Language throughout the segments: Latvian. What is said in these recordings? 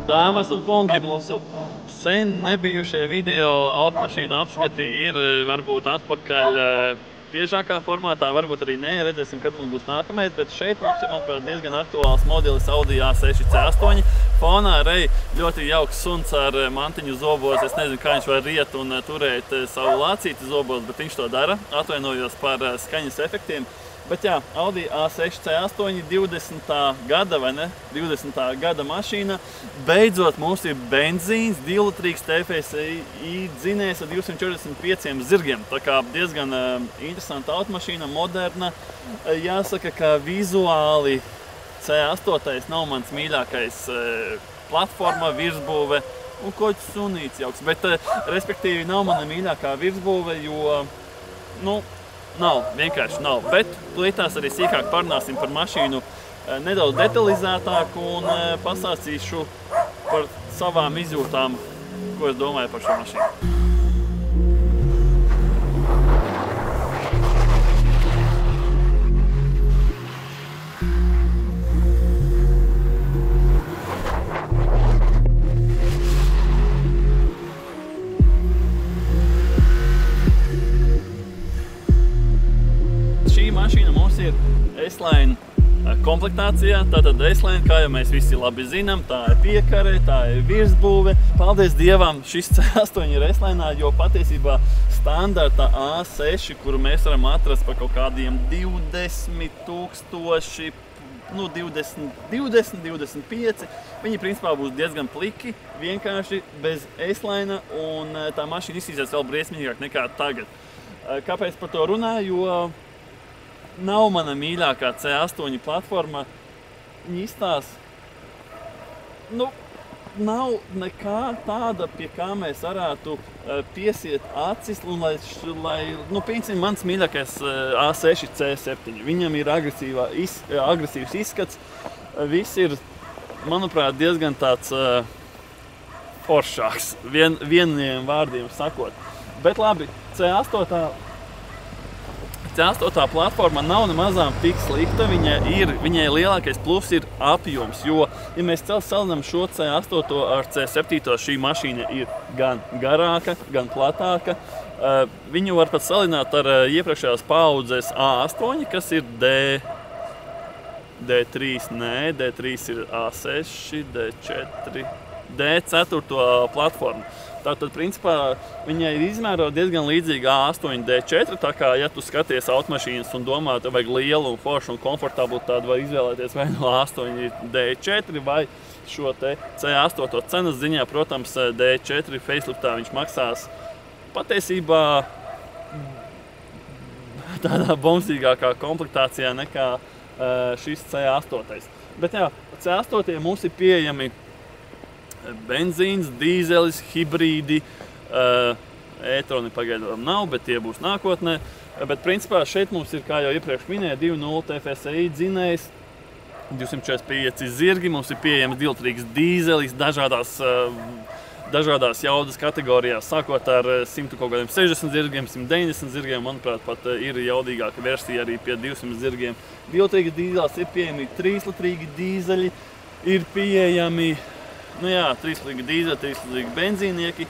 Dāmas un kungi, mūsu sen nebijušie video automašīnu apskati ir varbūt atpakaļ biežākā formātā, varbūt arī nē, redzēsim, kad mums būs nākamais, bet šeit mums ir, manuprāt, diezgan aktuāls modelis Audi A6 C8. Fonā arī ļoti jauks suns ar mantiņu zobos, es nezinu, kā viņš var riet un turēt savu lācīti zobos, bet viņš to dara. Atvainojos par skaņas efektiem. Bet jā, Audi A6 C8 20. gada, vai ne? 20. gada mašīna. Beidzot mums ir benzīns, 2-litrīgs TFSI dzinējs ar 245 zirgiem. Tā kā diezgan interesanta automašīna, moderna. Jāsaka, ka vizuāli C8 nav mans mīļākais platforma, virsbūve un koķis sunīts jauks. Bet, respektīvi, nav mana mīļākā virsbūve, jo, nav, vienkārši nav, bet tūlītās arī sīkāk parunāsim par mašīnu nedaudz detalizētāk un pastāstīšu par savām izjūtām, ko es domāju par šo mašīnu. Mašīna mums ir S-Line komplektācijā, tātad S-Line, kā jau mēs visi labi zinām, tā ir piekare, tā ir virsbūve. Paldies Dievam, šis C8 ir S-Lineā, jo patiesībā standarta A6, kuru mēs varam atrast par kaut kādiem 20 000, 20, 25, viņi principā būs diezgan pliki, vienkārši bez S-Line, un tā mašīna izsīsies vēl briesmīgāk nekā tagad. Kāpēc par to runāju? Jo nav mana mīļākā C8 platforma. Viņa izstās, nav nekā tāda, pie kā mēs varētu piesiet acis, un piemēram, mans mīļākais A6 C7. Viņam ir agresīvs izskats, viss ir, manuprāt, diezgan tāds foršāks, vieniem vārdiem sakot. Bet labi, C8 platforma nav nemazām tik slikta, viņai lielākais plus ir apjoms, jo, ja mēs salīdzinām šo C8 ar C7, šī mašīna ir gan garāka, gan platāka. Viņu var pat salīdzināt ar iepriekšējās paaudzes A8, kas ir D3, D3 ir A6, D4, D4 platforma. Tātad, principā, viņai ir izmērot diezgan līdzīga A8 D4, tā kā, ja tu skaties automašīnas un domā, tev vajag lielu un foršu un komfortablu, tādu var izvēlēties vai no A8 D4 vai šo te C8 cenas ziņā, protams, D4 faceliftā viņš maksās patiesībā tādā bomsīgākā komplektācijā nekā šis C8. Bet jā, C8 mums ir pieejami benzīns, dīzelis, hibrīdi, e-troni pagaidām nav, bet tie būs nākotnē. Bet principā šeit mums ir, kā jau iepriekš minēja, 2.0 TFSI dzinējs, 245 zirgi, mums ir pieejams 2-litrīgs dīzelis dažādās jaudas kategorijās, sākot ar 160 zirgiem, 190 zirgiem, manuprāt, pat ir jaudīgāka versija arī pie 200 zirgiem. 2-litrīgs dīzelis ir pieejami 3-litrīgi dīzeļi, ir pieejami 3-litrīgi dīzeļi, 3-litrīgi benzīnieki,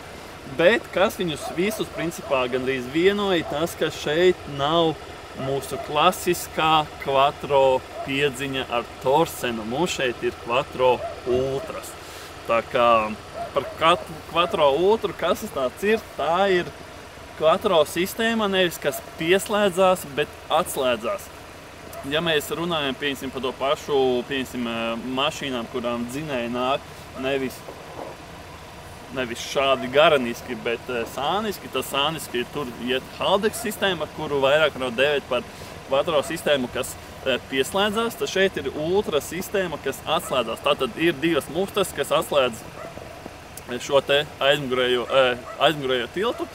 bet kas viņus visus principā gandrīz vienoja, tas, ka šeit nav mūsu klasiskā Quattro piedziņa ar torsenu. Mums šeit ir Quattro Ultras. Tā kā par Quattro Ultru, kas tas tāds ir? Tā ir Quattro sistēma, nevis kas pieslēdzās, bet atslēdzās. Ja mēs runājam, piemēram, par to pašu, mašīnām, kurām dzinēji nāk, nevis šādi garaniski, bet sāniski, tas sāniski tur iet Haldex sistēma, kuru vairāk var dēvēt par Quattro sistēmu, kas pieslēdzās, tad šeit ir Ultra sistēma, kas atslēdzās. Tātad ir divas mustas, kas atslēdz šo te aizmugurējo tiltu,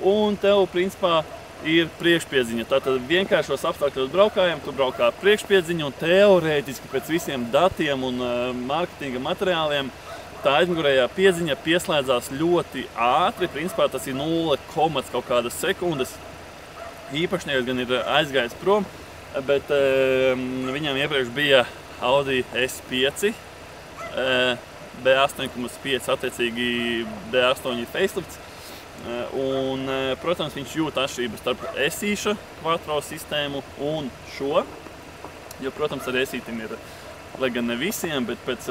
un tev, principā, ir priekšpiedziņa. Tātad vienkāršos apstākļos braukājiem, tu braukā priekšpiedziņu, un teorētiski pēc visiem datiem un mārketinga materiāliem tā aizmugurējā piedziņa pieslēdzās ļoti ātri. Principā tas ir 0, kaut kādas sekundes. Īpašnieks gan ir aizgājis prom, bet viņam iepriekš bija Audi S5. B8,5 attiecīgi B8 ir facelifts. Un, protams, viņš jūt atšķirību starp esīša quattro sistēmu un šo, jo, protams, ar esītim ir, lai gan ne visiem, bet pēc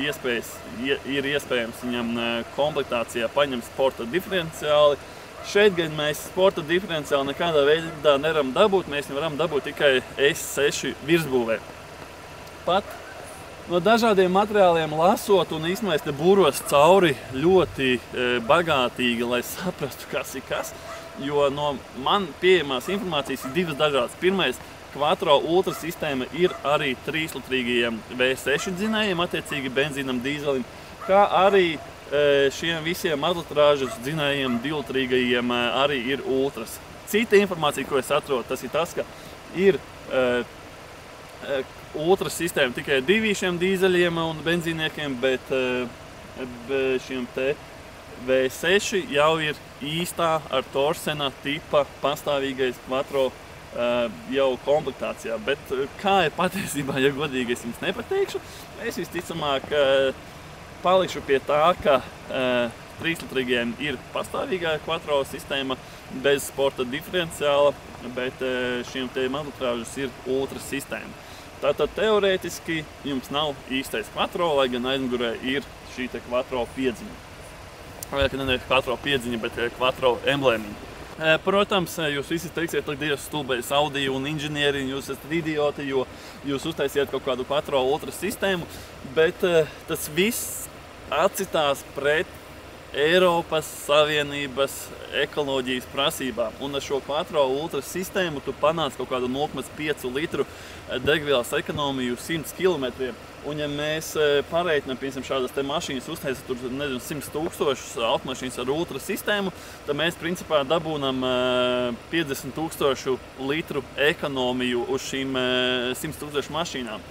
iespējas ir iespējams viņam komplektācijā paņemt sporta diferenciāli. Šeit gan mēs sporta diferenciāli nekādā veidā nevaram dabūt, mēs viņu varam dabūt tikai S6 virsbūvē. Pat no dažādiem materiāliem lasot un īstenībā es te būros cauri ļoti bagātīgi, lai saprastu, kas ir kas, jo no man pieejamās informācijas ir divas dažādas. Pirmais, Quattro Ultra sistēma ir arī 3-litrīgajiem V6 dzinējiem, attiecīgi benzīnam, dīzelim, kā arī šiem visiem mazlitrāžas dzinējiem 2-litrīgajiem arī ir ultras. Cita informācija, ko es atrodu, tas ir tas, ka ir ultras sistēma tikai divīšiem dīzeļiem un benzīniekiem, bet šiem te V6 jau ir īstā ar Torsena tipa pastāvīgais Quattro jau komplektācijā. Bet kā ir patiesībā, ja godīgi es jums nepateikšu, es visticamāk palikšu pie tā, ka 3-litrīgiem ir pastāvīgā Quattro sistēma bez sporta diferenciāla, bet šiem te mazlitrāžas ir ultras sistēma. Tātad teorētiski jums nav īstais Quattro, lai gan aizmugurē ir šī te Quattro piedziņa. Vai ne Quattro piedziņa, bet Quattro emblēmiņa. Protams, jūs visi teiksiet, ka Dievs stulbais Audi un inženieri, jūs esat idioti, jo jūs uztaisiet kaut kādu Quattro ultra sistēmu, bet tas viss atcitās pret Eiropas Savienības ekoloģijas prasībām. Un ar šo Quattro ultra sistēmu tu panāc kaut kādu 0,5 litru degvielas ekonomiju 100 km. Un ja mēs pareiķinām, piemēram, šādas te mašīnas uztaisīt tur, nezinu, 100 000 automašīnas ar ultra sistēmu, tad mēs principā dabūnam 50 000 litru ekonomiju uz šīm 100 000 mašīnām.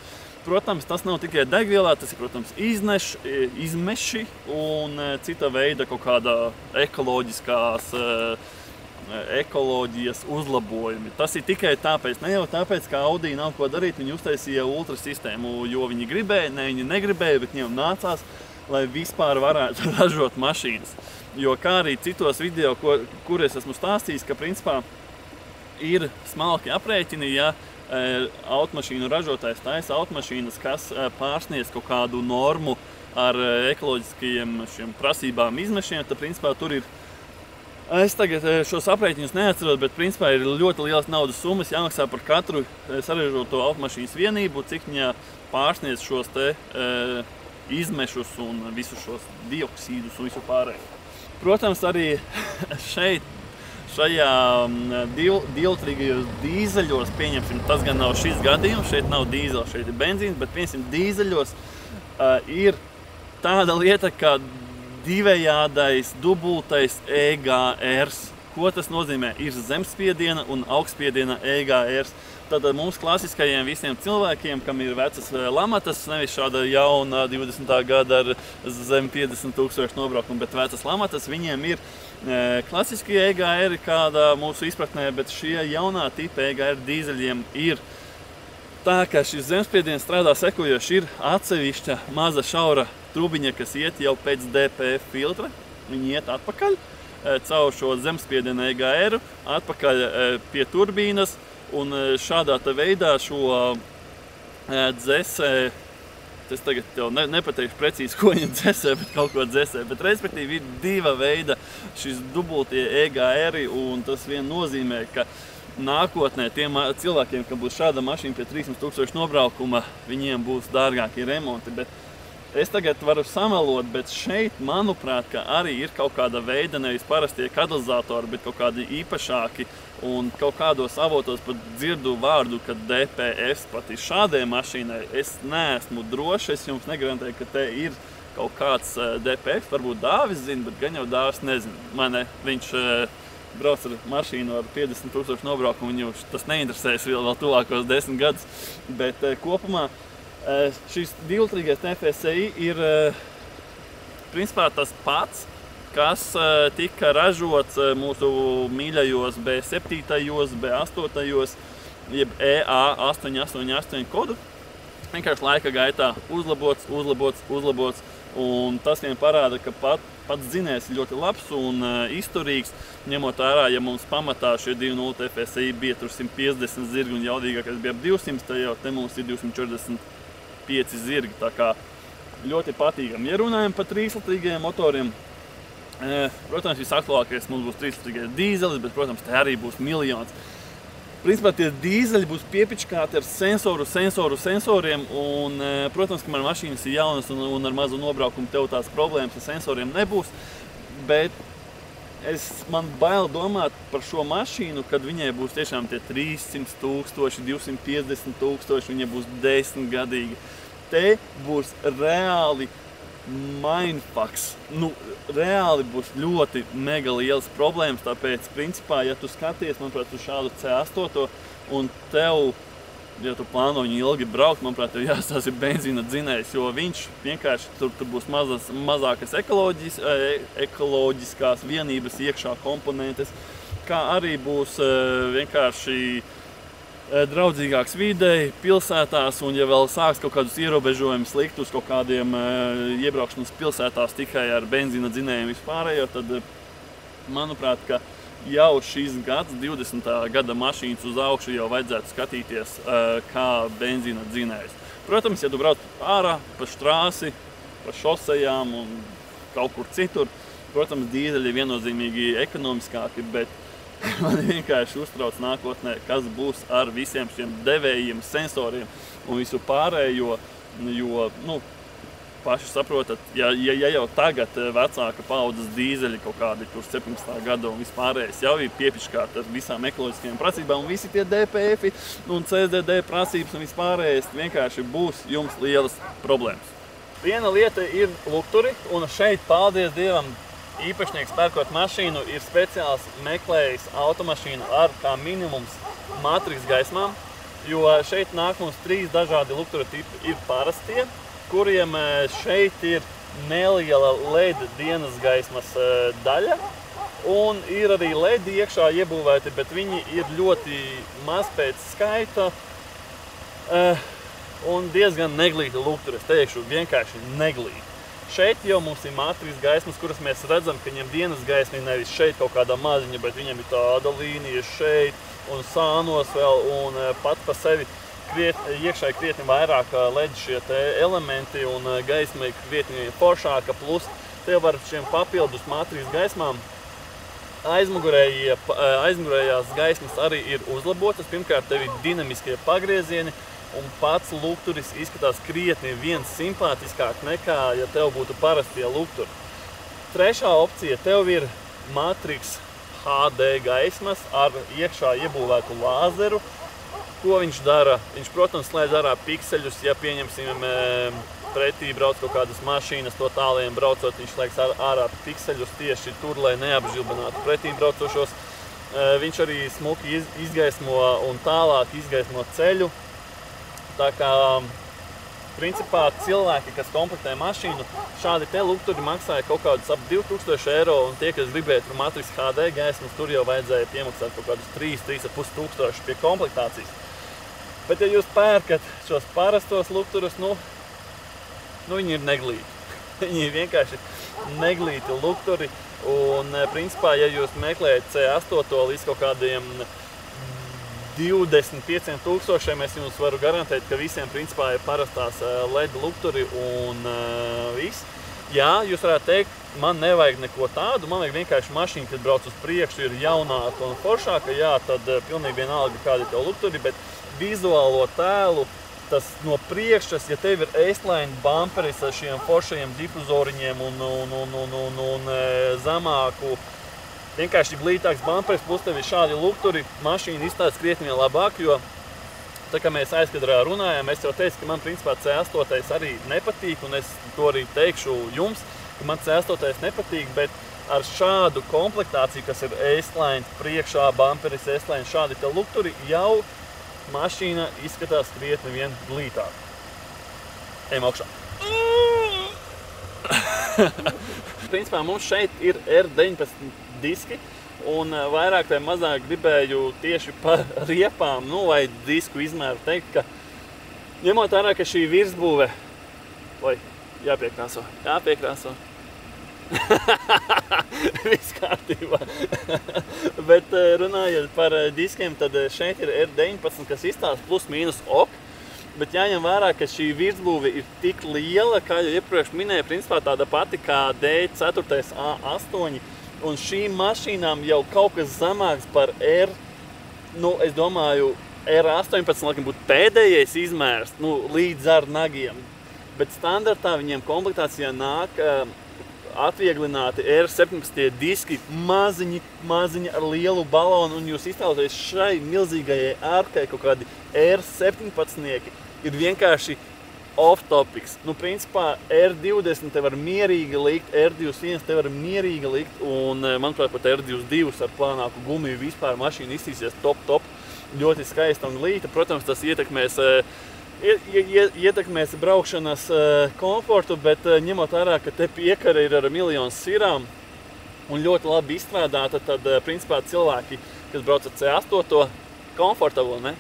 Protams, tas nav tikai degvielā, tas ir, protams, izmeši un cita veida kaut kāda ekoloģijas uzlabojumi. Tas ir tikai tāpēc, ne jau tāpēc, ka Audi nav ko darīt, viņi uztaisīja ultra sistēmu, jo viņi gribēja, ne viņi negribēja, bet viņiem nācās, lai vispār varētu ražot mašīnas. Jo kā arī citos video, kur es esmu stāstījis, ka principā ir smalki aprēķini, ja automašīnu ražotājs taisa automašīnas, kas pārsniedz kaut kādu normu ar ekoloģiskajiem šiem prasībām izmešiem, tad principā tur ir, es tagad šos aprēķinus neatceros, bet principā ir ļoti liels naudas summas jāmaksā par katru saražoto automašīnas vienību, cik viņā pārsniedz šos te izmešus un visus šos dioksīdus un visu pārējo. Protams, arī šajā divlitrīgajos dīzeļos, pieņemsim, tas gan nav šis gadījums, šeit nav dīzeļa, šeit ir benzīns, bet pieņemsim, dīzeļos ir tāda lieta, kā divējādais dubultais EGRs. Ko tas nozīmē? Ir zemspiediena un augstspiediena EGRs. Tad mums klasiskajiem visiem cilvēkiem, kam ir vecas lamatas, nevis šāda jauna 20. gada ar zem 50 000 nobraukumu, bet vecas lamatas, viņiem ir klasiskie EGR kādā mūsu izpratnē, bet šie jaunā tipa EGR dīzeļiem ir tā, ka šis zemspiediens strādā sekojoši, ir atsevišķa maza šaura trubiņa, kas iet jau pēc DPF filtra, viņi iet atpakaļ caur šo zemspiedienu EGR, atpakaļ pie turbīnas, un šādā veidā šo dzesē, es tagad jau nepateikšu precīzi, ko viņa dzesē, bet kaut ko dzesē, bet respektīvi ir diva veida šis dubultie EGR, un tas vien nozīmē, ka nākotnē tiem cilvēkiem, kam būs šāda mašīna pie 300 000 nobraukuma, viņiem būs dārgāki remonti, bet es tagad varu samelot, bet šeit, manuprāt, ka arī ir kaut kāda veida, nevis parastie katalizatori, bet kaut kādi īpašāki, un kaut kādos avotos pat dzirdu vārdu, ka DPF pat ir šādai mašīnai. Es neesmu drošs, es jums negarantēju, ka te ir kaut kāds DPF, varbūt Dāvis zina, bet gan jau Dāvis nezina. Viņš brauc ar mašīnu ar 50 000 nobraukumu, viņu tas neinteresēs vēl tuvākos 10 gadus, bet kopumā šis divlitrīgais TFSI ir principā tas pats, kas tika ražots mūsu mīļajos B7, B8, jeb EA888 kodu. Vienkārši laika gaitā uzlabots, Un tas viņiem parāda, ka pats dzinējs ir ļoti labs un izturīgs, ņemot vērā, ja mums pamatā šie 2.0 TFSI bija tur 150 zirgi un jaudīgākais bija ap 200, tad jau te mums ir 245 zirgi, tā kā ļoti patīkami. Ja runājam par 3-litrīgajiem motoriem, protams, visaktuālākais mums būs 3-litrīgais dīzelis, bet, protams, te arī būs miljons. Principā tie dīzeļi būs piepičkāti ar sensoriem, un, protams, kamēr mašīnas ir jaunas un ar mazu nobraukumu tev tās problēmas ar sensoriem nebūs, bet man bail domāt par šo mašīnu, kad viņai būs tiešām tie 300 000, 250 000, viņa būs 10-gadīga. Te būs reāli mindfucks. Reāli būs ļoti mega lielas problēmas, tāpēc, principā, ja tu skaties, manuprāt, uz šādu C8 un tev, ja tu plāno viņu ilgi braukt, manuprāt, tev jāstāsta ir benzīna dzinējs, jo viņš vienkārši tur būs mazākas ekoloģiskās vienības iekšā komponentes, kā arī būs vienkārši draudzīgāks videi, pilsētās, un ja vēl sāks kaut kādus ierobežojumus likt uz kaut kādiem iebraukšanas pilsētās tikai ar benzīna dzinējiem vispārējo, tad, manuprāt, ka jau šis gads, 20. gada mašīnas uz augšu jau vajadzētu skatīties kā benzīna dzinējs. Protams, ja tu brauc ārā pa štrāsi, pa šosejām un kaut kur citur, protams, dīzeļi ir viennozīmīgi ekonomiskāki, bet man vienkārši uztrauc nākotnē, kas būs ar visiem šiem devējiem, sensoriem un visu pārējo, jo, paši saprotat, ja jau tagad vecāka paudzes dīzeļi kaut kādi tur 17. gada un vispārējais jau ir piepiškārt ar visām ekoloģiskajām prasībām un visi tie DPF un CDD prasības un vispārējais vienkārši būs jums lielas problēmas. Viena lieta ir lukturi, un šeit, paldies Dievam, īpašnieks pērkot mašīnu ir speciāls meklējis automašīnu ar kā minimums matriks gaismām, jo šeit nāk mums 3 dažādi luktura tipi. Ir parastie, kuriem šeit ir neliela LED dienas gaismas daļa, un ir arī LED iekšā iebūvēti, bet viņi ir ļoti maz pēc skaita un diezgan neglīti lukturi. Es teikšu, vienkārši neglīti. Šeit jau mums ir matriks gaismas, kuras mēs redzam, ka viņam dienas gaisma ir nevis šeit kaut kādā maziņa, bet viņam ir tāda līnija šeit un sānos vēl, un pat pa sevi iekšā ir krietni vairāk LED šie te elementi, un gaisma ir krietni foršāka, plus tev var šiem papildus matriks gaismām aizmugurējās gaismas arī ir uzlabotas. Pirmkārt, tev ir dinamiskie pagriezieni, un pats lukturis izskatās krietni simpātiskāk nekā, ja tev būtu parastie lukturi. Trešā opcija, tev ir matriks HD gaismas ar iekšā iebūvētu lāzeru. Ko viņš dara? Viņš, protams, slēdz ārā pikseļus, ja pieņemsim pretī brauc kaut kādas mašīnas, to tāliem braucot, viņš slēgs ārā pikseļus tieši tur, lai neapžilbinātu pretī braucošos. Viņš arī smuki izgaismo un tālāk izgaismo ceļu. Tā kā, principā, cilvēki, kas komplektē mašīnu, šādi te lukturi maksāja kaut kādus ap 2000 €, un tie, kas gribēja tur matriks HD gaismas, tur jau vajadzēja piemaksāt kaut kādus 3-3,5 tūkstoši pie komplektācijas. Bet, ja jūs pērkat šos parastos lukturus, viņi ir neglīti. Viņi ir vienkārši neglīti lukturi, un, principā, ja jūs meklējat C8 līdz kaut kādiem 25 000, es jums varu garantēt, ka visiem principā ir parastās LED lukturi un viss. Jā, jūs varētu teikt, man nevajag neko tādu, man vajag vienkārši mašīnu, kad brauc uz priekšu, ir jaunāka un foršāka, jā, tad pilnīgi vienalga kādi tev lukturi, bet vizuālo tēlu, tas no priekšas, ja tev ir S-line bumperis ar šiem foršajiem difuzoriņiem un zemāku, vienkārši glītāks bumperis, plus tev ir šādi lukturi, mašīna izstāsta krietni labāk, jo tā kā mēs aizkadrā runājām, es jau teicu, ka man principā C8 arī nepatīk, un es to arī teikšu jums, ka man C8 nepatīk, bet ar šādu komplektāciju, kas ir S-line priekšā, bumperis S-line, šādi te lukturi, jau mašīna izskatās krietni vien glītāk. Ejam augšā. Principā mums šeit ir R19 diski, un vairāk vai mazāk gribēju tieši par riepām, vai disku izmēru teikt, ka ņemot vērā, ka šī virsbūve, Jāpiekrāso. Viss kārtībā. Bet runājot par diskiem, tad šeit ir R19, kas izstāsta plus mīnus ok. Bet jāņem vērā, ka šī virsbūve ir tik liela, kā jau iepriekš minēju, principā tāda pati kā D4 A8. Un šīm mašīnām jau kaut kas zemāks par R, es domāju, R18 laikam būtu pēdējais izmērs, līdz ar nagiem. Bet standartā viņiem komplektācijā nāk atvieglināti R17 diski, maziņi ar lielu balonu, un jūs iztēloties šai milzīgajai ārkai kaut kādi R17 ir vienkārši off-topics. Principā R20 te var mierīgi likt, R21 te var mierīgi likt, un, manuprāt, pat R22 ar plānāku gumiju vispār mašīna iztīsies top, ļoti skaista un līta. Protams, tas ietekmēs braukšanas komfortu, bet ņemot vērā, ka te piekare ir ar miljonu sirām un ļoti labi izstrādāta, tad, principā, cilvēki, kas brauc ar C8, komfortabli, ne?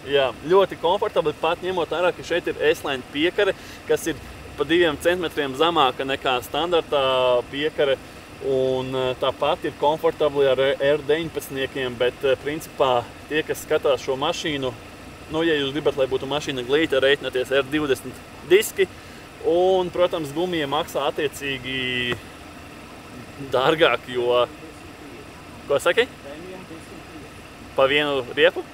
Jā, ļoti komfortabli, pat ņemot vērā, ka šeit ir S-line piekare, kas ir pa 2 centimetriem zemāka nekā standartā piekare, un tāpat ir komfortabli ar R19, bet, principā, tie, kas skatās šo mašīnu, ja jūs gribat, lai būtu mašīna glīta, reiķināties R20 diski, un, protams, gumija maksā attiecīgi dārgāk, jo... Ko saki? Pa vienu riepu?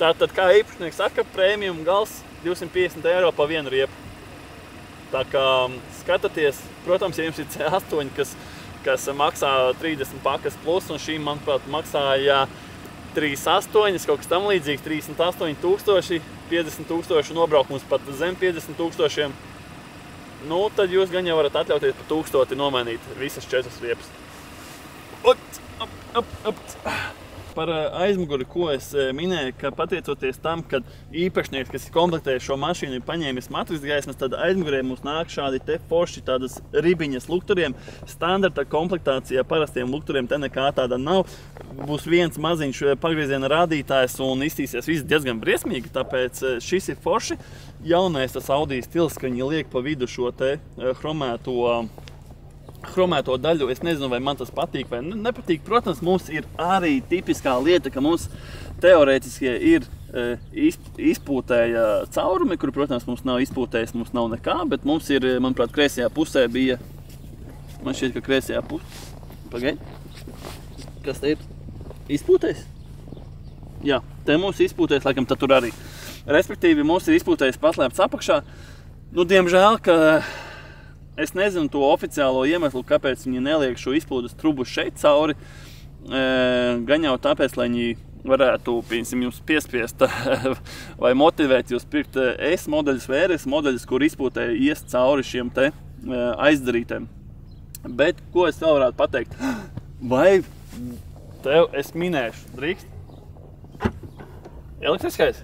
Tātad, kā īpašnieks saka, premium gals 250 eiro pa vienu riepu. Tā kā skatāties, protams, ja jums ir C8, kas maksā 30 pakas plus, un šī, manuprāt, maksāja 38, kaut kas tam līdzīgs, 38 000, 50 000 nobraukums pat zem 50 000. Tad jūs gan jau varat atļauties pa 1000 nomainīt visas 4 riepas. Par aizmuguri, ko es minēju, ka pateicoties tam, kad īpašnieks, kas ir komplektējis šo mašīnu, ir paņēmis matrices gaismas, tad aizmugurē mums nāk šādi te forši tādas ribiņas lukturiem. Standarta komplektācijā parastiem lukturiem te nekā tāda nav. Būs viens maziņš pagrieziena rādītājs un iztīsies viss diezgan briesmīgi, tāpēc šis ir forši. Jaunais tas Audi stils, ka viņi liek pa vidu šo te chromēto daļu. Es nezinu, vai man tas patīk vai nepatīk. Protams, mums ir arī tipiskā lieta, ka mums teorētiskie ir izpūtēja caurumi, kuri, protams, mums nav izpūtējis, mums nav nekā, bet mums ir, manuprāt, kreisajā pusē bija, man šķiet, ka kreisajā pusē, pagaidi, kas te ir? Izpūtējis? Jā, te mums izpūtējis, laikam, tad tur arī. Respektīvi, mums ir izpūtējis paslēpts apakšā. Diemžēl, ka es nezinu to oficiālo iemeslu, kāpēc viņi neliek šo izpūtas trubu šeit cauri. Gan jau tāpēc, lai viņi varētu, piemēram, jums piespiest vai motivēt jūs pirkt S modeļus vai RS modeļus, kur izpūtē ies cauri šiem te aizdarītēm. Bet, ko es vēl varētu pateikt? Vai tev es minēšu, drīkst? Elektriskais?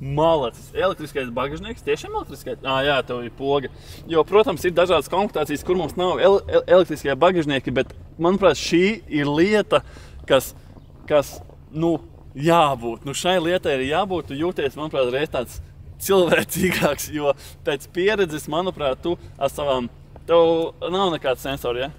Malacis. Elektriskais bagažnieks, tiešām elektriskais? Jā, tev ir poga. Jo, protams, ir dažādas komplektācijas, kur mums nav elektriskie bagažnieki, bet, manuprāt, šī ir lieta, kas jābūt. Šai lietai ir jābūt, tu jūties, manuprāt, reiz tāds cilvēcīgāks, jo pēc pieredzes, manuprāt, tu ar savām, tev nav nekāds sensori, ja?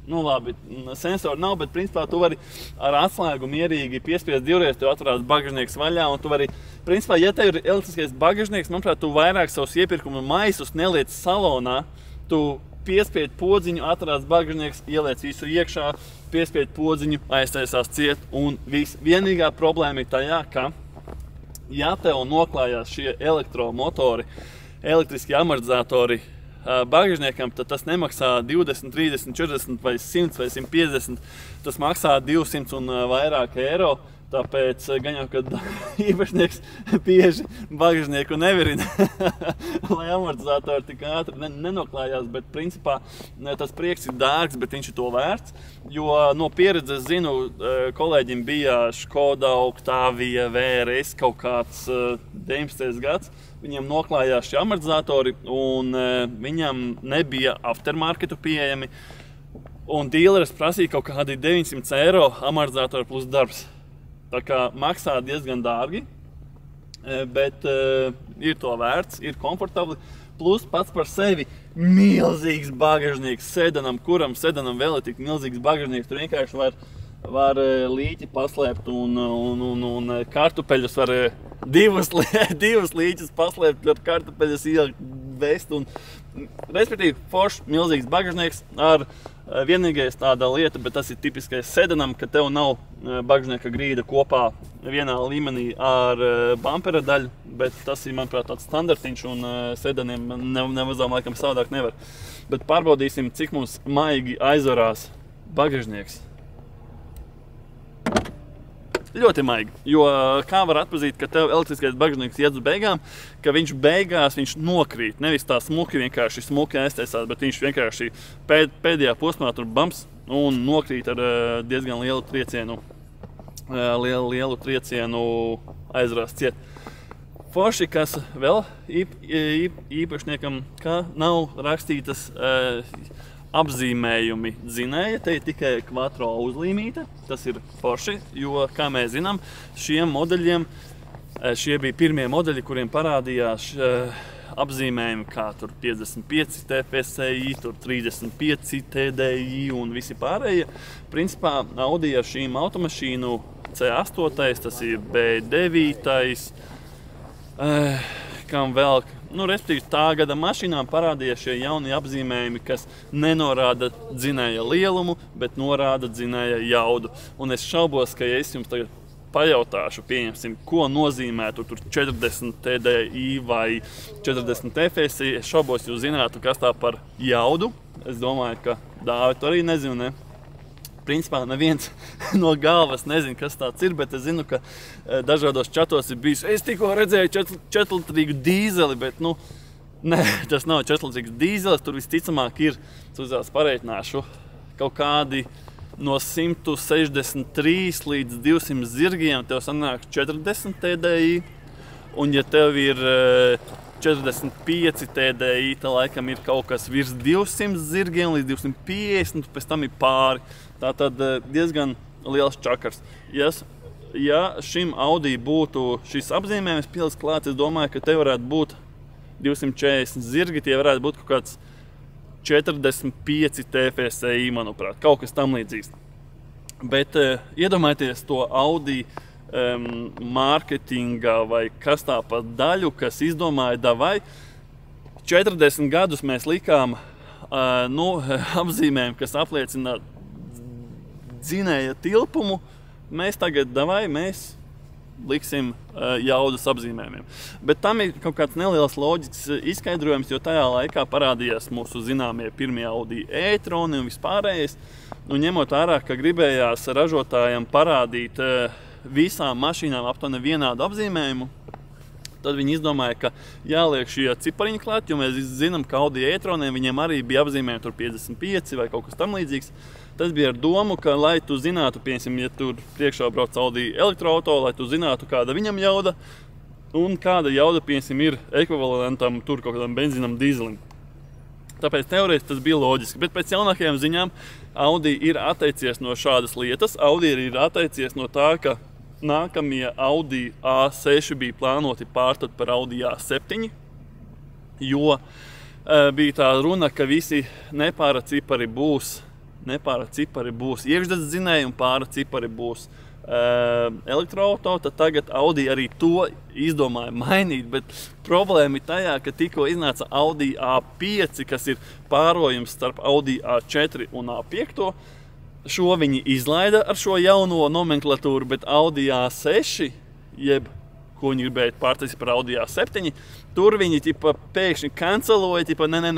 Labi, sensori nav, bet principā tu vari ar atslēgu mierīgi piespiest divreiz, tev atverās bagažnieks vaļā, un tu vari, principā, ja tev ir elektriskais bagažnieks, manuprāt, tu vairāk savus iepirkumu maisus neliec salonā, tu piespied podziņu, atverās bagažnieks, ieliec visu iekšā, piespied podziņu, aiztaisās ciet, un viss. Vienīgā problēma ir tajā, ka, ja tev noklājās šie elektromotori, elektriskie amortizatori, bagažniekam, tad tas nemaksā 20, 30, 40 vai 100 vai 150. Tas maksā 200 un vairāk eiro. Tāpēc gan jau, kad īpašnieks bieži bagažnieku nevirina, lai amortizatori tik ātri nenoklājās, bet principā tas prieks ir dārgs, bet viņš ir to vērts. Jo no pieredzes zinu, kolēģim bija Škoda, Octavia, VRS kaut kāds 19. gads. Viņam noklājās šie amortizatori un viņam nebija aftermarketu pieejami. Un dīleris prasīja kaut kādi 900 eiro amortizatori plus darbs. Tā kā maksā diezgan dārgi, bet ir to vērts, ir komfortabli. plus pats par sevi milzīgs bagažnieks sedanam, kuram sedanam vēl ir tik milzīgs bagažnieks. Tur vienkārši var līķi paslēpt un kartupeļus var divus līķus paslēpt, ar kartupeļus ielikt vest. Respektīvi, foršs, milzīgs bagažnieks ar vienīgais tāda lieta, bet tas ir tipiskais sedanam, ka tev nav bagažnieka grīda kopā vienā līmenī ar bumpera daļu, bet tas ir, manuprāt, tāds standartiņš un sedaniem nemazām laikam savādāk nevar. Bet pārbaudīsim, cik mums maigi aizvarās bagažnieks. Ļoti maigi, jo kā var atpazīt, ka tev elektriskais bagažnieks iet uz beigām, ka viņš beigās nokrīt. Nevis tā smuki vienkārši smuki aiztaisās, bet viņš vienkārši pēdējā posmā tur bams un nokrīt ar diezgan lielu triecienu aizrās ciet. Forši, kas vēl īpašniekam, ka nav rakstītas apzīmējumi dzinēja, te ir tikai kvatro uzlīmīte, tas ir forši, jo, kā mēs zinām, šiem modeļiem, šie bija pirmie modeļi, kuriem parādījās apzīmējumi kā tur 55 TFSI, tur 35 TDI un visi pārējie. Principā Audi ar šīm automašīnu C8, tas ir B9, kam vēl, respektīvi tā gada mašīnām parādījās šie jaunie apzīmējumi, kas nenorāda dzinēja lielumu, bet norāda dzinēja jaudu. Un es šaubos, ka ja es jums tagad pajautāšu, pieņemsim, ko nozīmētu tur 40 TDI vai 40 TFSI, es šaubos, jūs zinātu, kas tā par jaudu. Es domāju, ka Dāvi to arī nezinu, ne? Principā neviens no galvas nezina, kas tāds ir, bet es zinu, ka dažādos čatos ir bijis. Es tikko redzēju 4-litrīgu dīzeli, bet ne, tas nav 4-litrīgs dīzelis. Tur visticamāk ir, uzreiz pareiķināšu, kaut kādi no 163 līdz 200 zirgiem tev sanāk 40 TDI. Un ja tev ir 45 TDI, tad laikam ir kaut kas virs 200 zirgiem līdz 250, pēc tam ir pāri. Tātad diezgan liels čakars. Ja šim Audi būtu šis apzīmējums pieliks klāts, es domāju, ka te varētu būt 240 zirgi, tie varētu būt kaut kāds 45 TFSI, manuprāt, kaut kas tam līdzīgs. Bet iedomājieties to Audi mārketinga vai kas tā pa daļu, kas izdomāja, davai 40 gadus mēs likām apzīmējumu, kas apliecina dzinēja tilpumu, mēs tagad mēs liksim jaudas apzīmējumiem. Bet tam ir kaut kāds neliels loģisks izskaidrojums, jo tajā laikā parādījās mūsu zināmie pirmie Audi e-troni un vispārējais. Ņemot ārā, ka gribējās ražotājiem parādīt visām mašīnām aptuveni vienādu apzīmējumu, tad viņi izdomāja, ka jāliek šie cipariņi klāt, jo mēs zinām, ka Audi e-troniem viņiem arī bija apzīmējumi tur 55 vai kaut kas tam līdzīgs. Tas bija ar domu, ka, lai tu zinātu, piemēram, ja tur priekšā brauc Audi elektroauto, lai tu zinātu, kāda viņam jauda un kāda jauda, piemēram, ir ekvivalentam tur kaut kādam benzīnam, dīzelim. Tāpēc teorētiski tas bija loģiski, bet pēc jaunākajām ziņām Audi ir atteicies no šādas lietas. Audi ir atteicies no tā, ka nākamie Audi A6 bija plānoti pārstot par Audi A7, jo bija tā runa, ka visi nepāra cipari būs iekšdedz dzinēji un pāra cipari būs elektroauto, tad tagad Audi arī to izdomāja mainīt, bet problēma ir tajā, ka tikko iznāca Audi A5, kas ir pārojums starp Audi A4 un A5. Šo viņi izlaida ar šo jauno nomenklatūru, bet Audi A6, jeb ko viņi gribēja pārtaisīt par Audi A7, tur viņi pēkšņi kanceloja,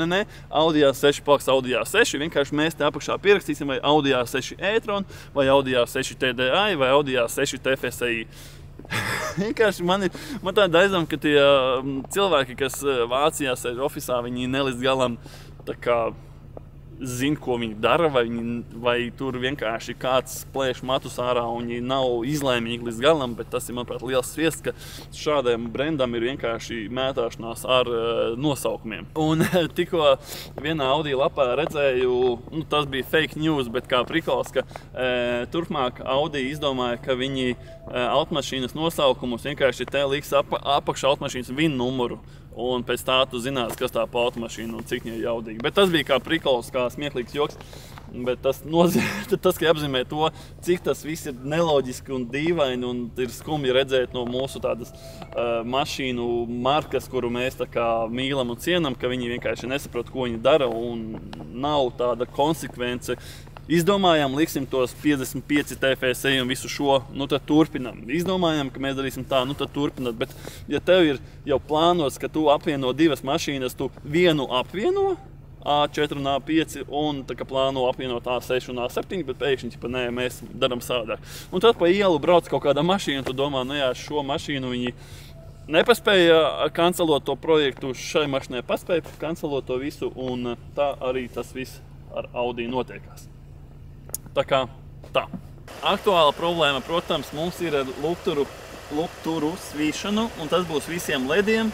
ne, Audi A6 paliks Audi A6, vienkārši mēs te apakšā pierakstīsim vai Audi A6 e-tron, vai Audi A6 TDI, vai Audi A6 TFSI. Vienkārši man tāda aizdomā, ka tie cilvēki, kas Vācijā sēž ofisā, viņi nelīdz galam tā kā zina, ko viņi dara, vai tur vienkārši kāds plēš matus ārā un viņi nav izlēmīgi līdz galam, bet tas ir, manuprāt, liels sviests, ka šādiem brendam ir vienkārši mētāšanās ar nosaukumiem. Un tikko vienā Audi lapā redzēju, tas bija fake news, bet kā prikols, ka turpmāk Audi izdomāja, ka viņi automašīnas nosaukumus vienkārši te liks apakšā automašīnas VIN numuru. un pēc tā tu zinās, kas tā pa automašīnu un cik viņa jaudīga. Bet tas bija kā prikols, kā smieklīgs joks. Bet tas nozīmē, ka apzīmē to, cik tas viss ir neloģiski un dīvaini, un ir skumji redzēt no mūsu tādas mašīnu markas, kuru mēs tā kā mīlam un cienam, ka viņi vienkārši nesaprot, ko viņi dara, un nav tāda konsekvence. Izdomājām, liksim tos 55 TFSI un visu šo, nu tad turpinam. Izdomājām, ka mēs darīsim tā, nu tad turpināt. Bet, ja tev ir jau plānots, ka tu apvieno divas mašīnas, tu vienu apvieno, A4 un A5, un tā kā plāno apvienot A6 un A7, bet pēkšņi, nē, mēs darām savādāk. Un tad pa ielu brauc kaut kāda mašīna, tu domā, nu jā, šo mašīnu viņi nepaspēja kancelot to projektu, šai mašīnai paspēja kancelot to visu, un tā arī tas viss ar Audi notiekās. Tā kā tā. Aktuāla problēma, protams, mums ir ar lukturu svīšanu, un tas būs visiem lediem.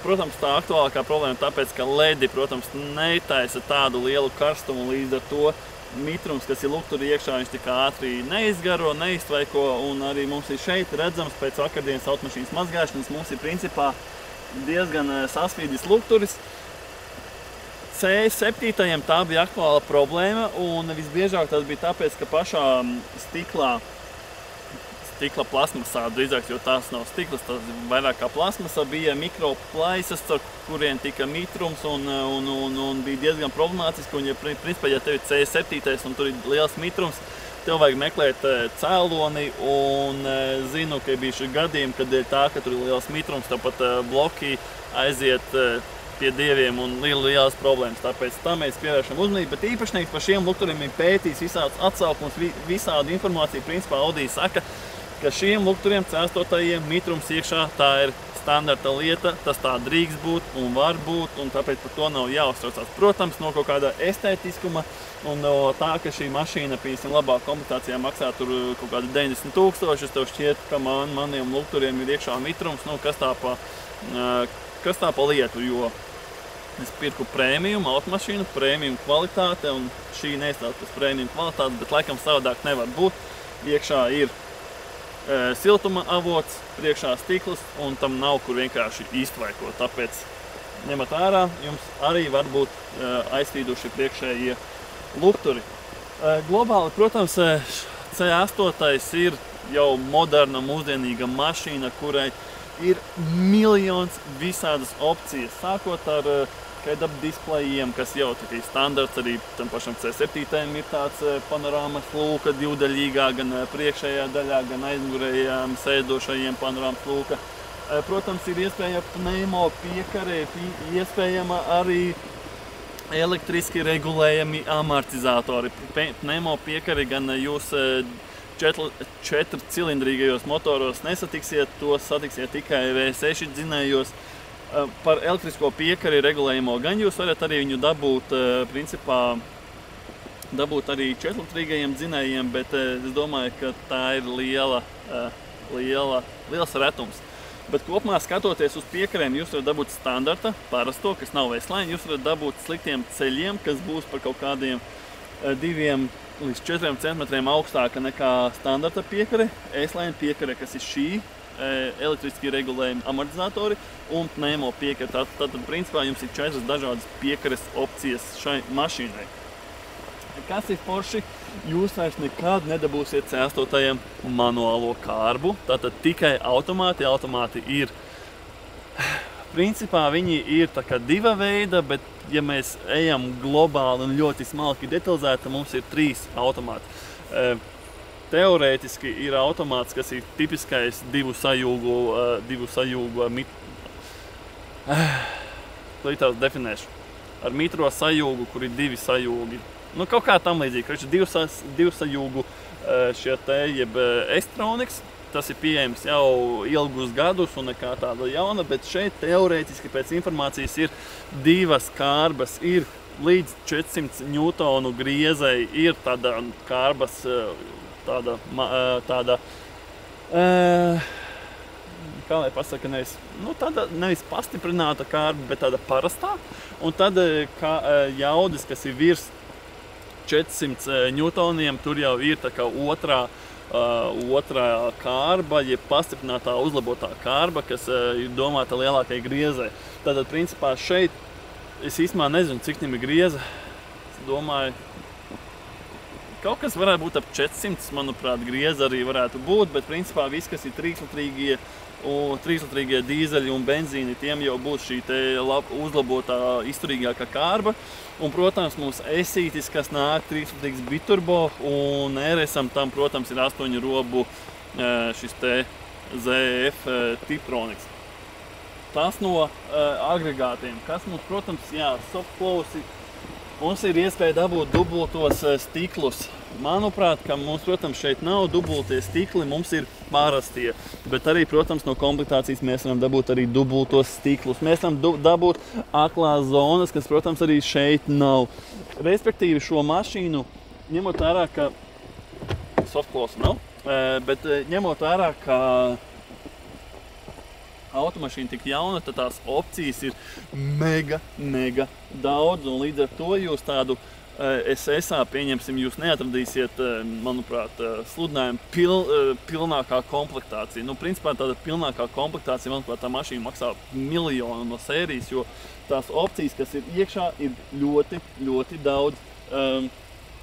Protams, tā aktuālākā problēma tāpēc, ka ledi, protams, netaisa tādu lielu karstumu, līdz ar to mitrums, kas ir lukturi iekšā, viņš tik ātri neizgaro, neiztvaiko, un arī mums ir šeit redzams pēc vakardienas automašīnas mazgāšanas, mums ir principā diezgan sasvīdis lukturis. C7 tā bija aktuāla problēma, un visbiežāk tas bija tāpēc, ka pašā stikla plasmasā, drīzāk, jo tās nav stikls, tas vairāk kā plasmasa, bija mikroplaisas, ar kuriem tika mitrums, un bija diezgan problemātiski, un principā, ja tev ir C7 un tur ir liels mitrums, tev vajag meklēt cēloni, un zinu, ka bija gadījumi, kad ir tā, ka tur ir liels mitrums, tāpat bloki aiziet pie dieviem un lielas problēmas. Tāpēc tā mēs pievēršam uzmanību, bet īpašnieks par šiem lukturiem ir pētījis visādas atsaukumus, visādu informāciju. Principā Audi saka, ka šiem lukturiem C8 mitrums iekšā tā ir standarta lieta, tas tā drīkst būt un var būt, un tāpēc par to nav jāuztraucās. Protams, no kaut kāda estētiskuma un no tā, ka šī mašīna, piemēram, labā komplektācijā maksā tur kaut kādi 90 000, tev šķiet, ka maniem lukturiem ir iekšā mitrums, nu, kas tā pa lietu, jo es pirku prēmijumu automašīnu, prēmijumu kvalitāte, un šī neizstāv pēc prēmijumu kvalitātes, bet laikam savādāk nevar būt. Iekšā ir siltuma avots, priekšā stikls, un tam nav kur vienkārši iztvaikot. Tāpēc ņemat ārā, jums arī var būt aizsvīduši priekšējie lukturi. Globāli, protams, C8 ir jau moderna, mūsdienīga mašīna, kurai ir miljons visādas opcijas, sākot ar head-up displejiem, kas jau ir standarts, arī tam pašam C7 ir tāds panorāmas lūka divdaļīgā, gan priekšējā daļā, gan aizmugurējām sēdošajiem panorāmas lūka. Protams, ir iespējama pneimo piekarē, iespējama arī elektriski regulējami amortizatori. Pneimo piekari gan jūs 4-cilindrīgajos motoros nesatiksiet, tos satiksiet tikai V6 dzinējos. Par elektrisko piekari regulējumu gan jūs varat arī viņu dabūt, principā, dabūt arī 4-cilindrīgajiem dzinējiem, bet es domāju, ka tā ir liels retums. Bet kopumā skatoties uz piekarēm, jūs varat dabūt standarta, parasto, kas nav veslaini, jūs varat dabūt sliktiem ceļiem, kas būs par kaut kādiem 2 līdz 4 centimetriem augstāka nekā standarta piekare, S-line piekare, kas ir šī, elektriski regulējumi amortizatori un pneimo piekare. Tātad, principā, jums ir 4 dažādas piekares opcijas šai mašīnai. Kas ir forši? Jūs vairs nekad nedabūsiet C8 manuālo kārbu, tātad tikai automāti. Automāti ir, principā, viņi ir tā kā 2 veida, bet ja mēs ejam globāli un ļoti smalki detalizēti, mums ir 3 automāti. Teorētiski ir automāts, kas ir tipiskais divu sajūgu līdzās definēšu. Ar mitro sajūgu, kur ir 2 sajūgi. Nu, kaut kā tam līdzīgi, divu sajūgu šie te, jeb S-Tronics. Tas ir pieejams jau ilgus gadus un nekā tāda jauna, bet šeit teorētiski pēc informācijas ir 2 kārbas, ir līdz 400 Newtonu griezei, ir tāda kārbas, kā lai pasaka, nevis pastiprināta kārba, bet tāda parastā, un tad jaudas, kas ir virs 400 Newtoniem, tur jau ir tā kā otrā otrā kārba, jeb pastiprinātā uzlabotā kārba, kas ir domāta lielākai griezai. Tātad, principā, šeit es īstenībā nezinu, cik viņam ir grieza. Es domāju, kaut kas varētu būt ap 400, manuprāt, grieza arī varētu būt, bet principā viss, kas ir 3-litrīgie dīzeļi un benzīni, tiem jau būs šī te uzlabotā, izturīgākā kārba. Un, protams, mums esītis, kas nāk 3-litrīgs biturbo, un RS-am tam, protams, ir 8 robu šis te ZF Tiptronics. Tas no agregātiem, kas mums, protams, softclose, mums ir iespēja dabūt dubultos stiklus. Manuprāt, ka mums, protams, šeit nav dubultie stikli, mums ir parastie. Bet arī, protams, no komplektācijas mēs varam dabūt arī dubultos stiklus. Mēs varam dabūt aklās zonas, kas, protams, arī šeit nav. Respektīvi šo mašīnu, ņemot vērā, ka softclose nav, bet ņemot vērā, ka automašīna tik jauna, tad tās opcijas ir mega daudz, un līdz ar to jūs tādu SS-ā, pieņemsim, jūs neatradīsiet, manuprāt, sludinājumu pilnākā komplektācija. Nu, principā tāda pilnākā komplektācija, manuprāt, tā mašīna maksā miljonu no sērijas, jo tās opcijas, kas ir iekšā, ir ļoti daudz.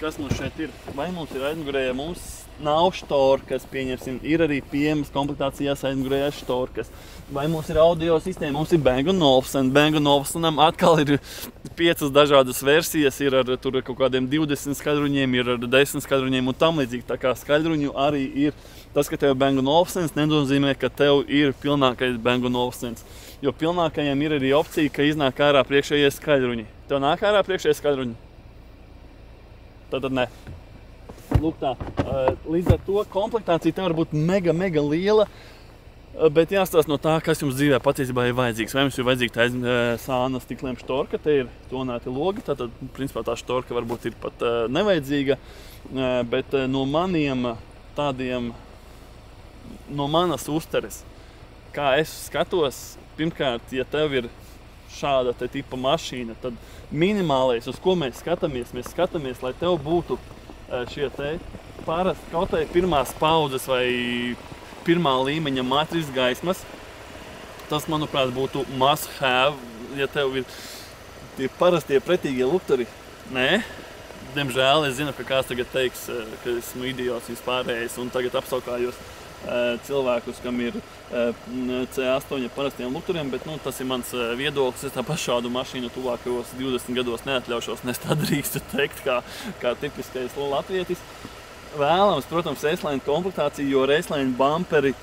Kas mums šeit ir? Vai mums ir aizmugurējā? Mums nav štorkas, pieņemsim, ir arī pieejamas komplektācijās aizmugurējās štorkas. Vai mums ir audio sistēma? Mums ir Bang & Olufsen. Bang & Olufsenam atkal ir 5 dažādas versijas, ir ar tur kaut kādiem 20 skaļruņiem, ir ar 10 skaļruņiem un tam līdzīgi. Tā kā skaļruņu arī ir. Tas, ka tev ir Bang & Olufsens, nenozīmē, ka tev ir pilnākais Bang & Olufsens. Jo pilnākajiem ir arī opcija, ka iznāk ārā priekšējie skaļruņi. Tev nāk ārā priekšējie skaļruņi? Tad ne. Lūk tā. Līdz ar to komplektācija tev var būt mega liela, bet jāstāsta no tā, kas jums dzīvē patiesībā ir vajadzīgs. Vai jums ir vajadzīga sāna stikliem štorka, te ir tonēti logi, tātad, principā, tā štorka varbūt ir pat nevajadzīga, bet no maniem tādiem, no manas uzteres, kā es skatos, pirmkārt, ja tev ir šāda te tipa mašīna, tad minimālais, uz ko mēs skatāmies, lai tev būtu šie te parasti kaut vai pirmās paudzes vai pirmā līmeņa matris gaismas. Tas, manuprāt, būtu must have, ja tev ir tie parastie pretīgie lukturi. Nē, diemžēl es zinu, ka kāds tagad teiks, ka esmu idiots vispārējais un tagad apsaukājos cilvēkus, kam ir C8 parastiem lukturiem, bet tas ir mans viedoklis. Es tāpat šādu mašīnu tuvākajos 20 gados neatļaušos, nes tā drīkstu teikt, kā tipiskais latvietis. Vēlams, protams, S-line komplektācija, jo ar S-line bumperi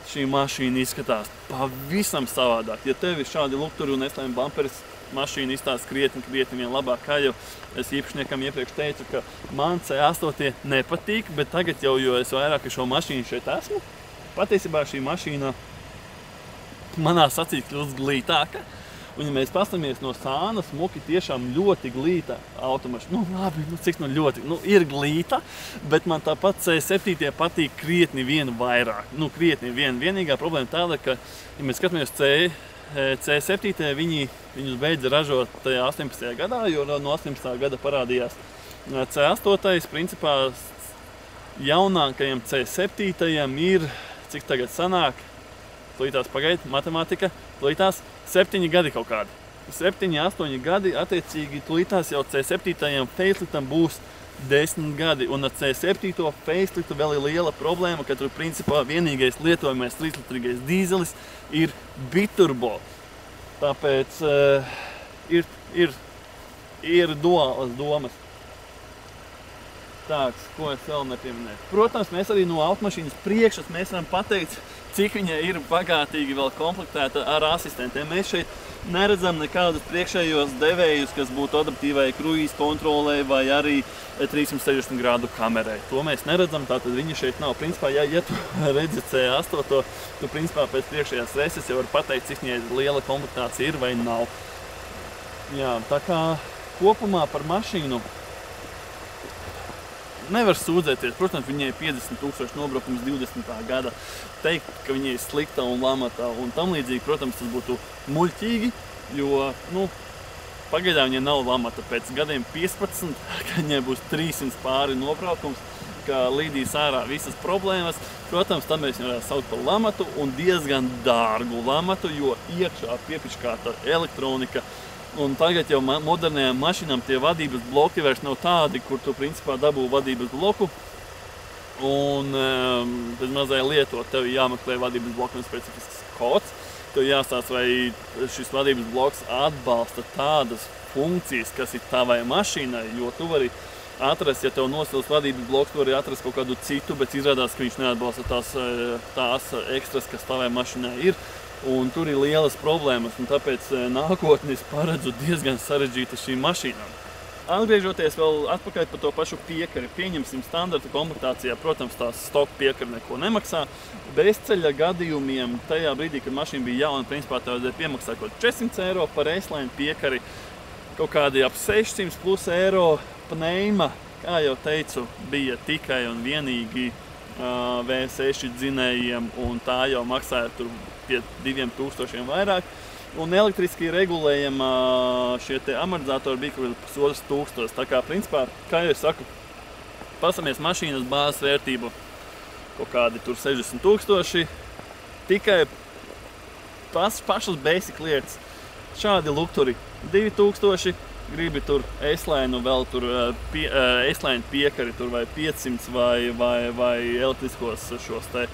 šī mašīna izskatās pavisam savādāk. Ja tev ir šādi lukturi un S-line bumperis, mašīna izstāsta krietni vien labāk, kā jau es īpašniekam iepriekš teicu, ka man C8 nepatīk, bet tagad jau, jo es vairāk šo mašīnu šeit esmu, patiesībā šī mašīna manā acīs kļūst glītāka. Un, ja mēs pastamies no sānas, muki tiešām ļoti glīta automašīna. Labi, cik ļoti, ir glīta, bet man tāpat C7 patīk krietni vien vairāk. Krietni vien. Vienīgā problēma tāda, ka, ja mēs skatāmies C7, viņus beidza ražot 18. gadā, jo no 18. gada parādījās C8. Principā jaunākajam C7 ir, cik tagad sanāk, tulītās pagaid, matemātika, tulītās 7 gadi kaut kādi. 7, 8 gadi, attiecīgi tulītās jau C7 faceliftam būs 10 gadi. Un ar C7 faceliftu vēl ir liela problēma, ka tur principā vienīgais lietojamais 3-litrīgais dīzelis ir biturbo. Tāpēc ir duālas domas. Tāks, ko es vēl nepieminēju. Protams, mēs arī no automašīnas priekšas mēs varam pateikt, cik viņa ir bagātīgi vēl komplektēta ar asistentiem. Mēs šeit neredzam nekādus priekšējos devējus, kas būtu adaptīvai kruīz kontrolē vai arī 360 grādu kamerai. To mēs neredzam, tātad viņa šeit nav. Principā, ja tu redzi C8, tu principā pēc priekšējās reses jau var pateikt, cik viņai liela komplektācija ir vai nav. Jā, tā kā kopumā par mašīnu nevar sūdzēties. Protams, viņai ir 50 000 nobraukums 20. gada. Teikt, ka viņai ir slikta un lamata un tam līdzīgi, protams, tas būtu muļķīgi, jo, pagaidām viņai nav lamata. Pēc gadiem 15, kad viņai būs 300 pāri nobraukums, ka līdīs ārā visas problēmas. Protams, tam mēs varētu saukt par lamatu un diezgan dārgu lamatu, jo iekšā piepičkāta elektronika. Un tagad jau modernajām mašīnām tie vadības bloki vairs nav tādi, kur tu principā dabū vadības bloku. Un bez mazai lietot, tev jāmeklē vadības bloku un specifisks kods. Tev jāstāsta, vai šis vadības bloks atbalsta tādas funkcijas, kas ir tavai mašīnai, jo tu vari atrast, ja tev nosils vadības bloks, tu vari atrast kaut kādu citu, bet izrādās, ka viņš neatbalsta tās ekstras, kas tavai mašīnai ir. Un tur ir lielas problēmas, un tāpēc nākotnes paredzu diezgan sarežģīta šīm mašīnām. Atgriežoties vēl atpakaļ par to pašu piekari, pieņemsim standarta komplektācijā, protams, tās stock piekari neko nemaksā. Bezceļa gadījumiem tajā brīdī, kad mašīna bija jauna, principā tev vajadzēja piemaksāt kaut 400 eiro par S-Line piekari, kaut kādi ap 600 plus eiro pneima, kā jau teicu, bija tikai un vienīgi V6 dzinējiem, un tā jau maksāja tur pie 2000 vairāk. Un elektriski regulējama šie te amortizatori bija kaut kādi 1000. Tā kā, principā, kā jau es saku, pasamies mašīnas bāzes vērtību kaut kādi tur 60 000, tikai pašas basic lietas. Šādi lukturi 2000, gribi tur S-Line vēl tur S-Line piekari tur vai 500 vai elektriskos šos te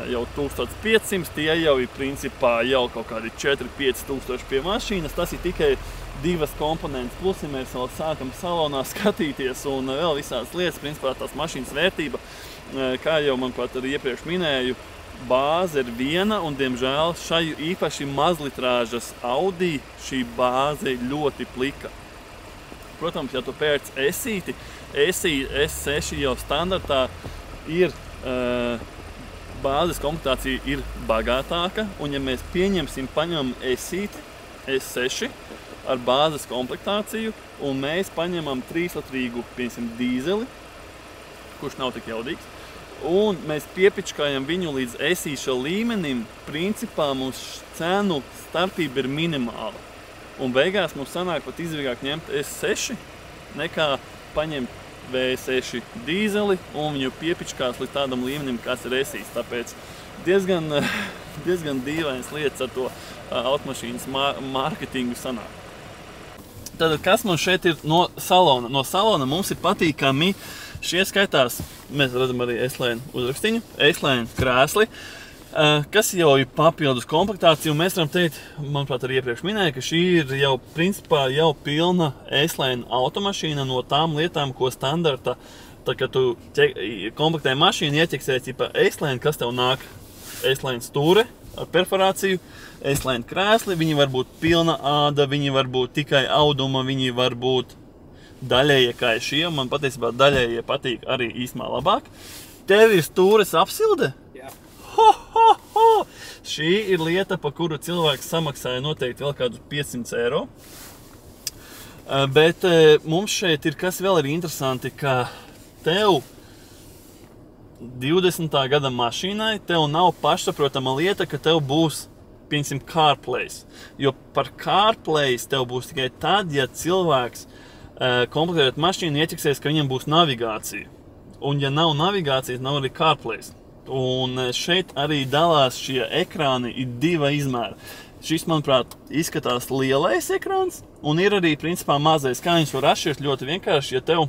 jau 1500, tie jau ir principā jau kaut kādi 4-5 tūkstoši pie mašīnas. Tas ir tikai divas komponentes, plus ja mēs vēl sākam salonā skatīties un vēl visādas lietas, principā tās mašīnas vērtība, kā jau manuprāt arī iepriekš minēju, bāze ir viena un, diemžēl, šai īpaši mazlitrāžas Audi šī bāze ir ļoti plika. Protams, ja tu pērc S-īti, S6 jau standartā ir bāzes komplektācija ir bagātāka, un ja mēs paņemam S-īti, S6 ar bāzes komplektāciju, un mēs paņemam 3-litrīgu, piemēram, dīzeli, kurš nav tik jaudīgs, un mēs piepičkājam viņu līdz S-īša līmenim, principā mums cenu starpība ir minimāla. Un beigās mums sanāk pat izdevīgāk ņemt S6, nekā paņemt V6 dīzeli un viņu piepičkās līdz tādam līmenim, kas ir S-īs. Tāpēc diezgan dīvainas lietas ar to automašīnas mārketingu sanāk. Tad, kas mums šeit ir no salona? No salona mums ir patīkami šie skaitās, mēs redzam arī S-Line uzrakstiņu, S-Line krēsli, kas jau ir papildus komplektācija, un mēs varam teikt, manuprāt, arī iepriekš minēja, ka šī ir jau principā jau pilna S-Line automašīna no tām lietām, ko standarta, tad, kad tu komplektē mašīnu, ieķeksēs S-Line, kas tev nāk S-Line stūre ar perforāciju, S-Line krēsli, viņi var būt pilna āda, viņi var būt tikai auduma, viņi var būt daļējie kā šie, man patiesībā daļējie patīk arī īsmā labāk. Tev ir stūres apsilde? Šī ir lieta, pa kuru cilvēks samaksāja noteikti vēl kādus 500 eiro. Bet mums šeit ir, kas vēl ir interesanti, ka tev 20. gada mašīnai tev nav pašsaprotama lieta, ka tev būs, piemēram, CarPlays. Jo par CarPlays tev būs tikai tad, ja cilvēks komplektējot mašīnu ieķeksēs, ka viņam būs navigācija. Un ja nav navigācijas, nav arī CarPlays. Un šeit arī dalās šie ekrāni ir diva izmēra. Šis, manuprāt, izskatās lielais ekrāns, un ir arī, principā, mazais. Kā viņš var atšķirt ļoti vienkārši, ja tev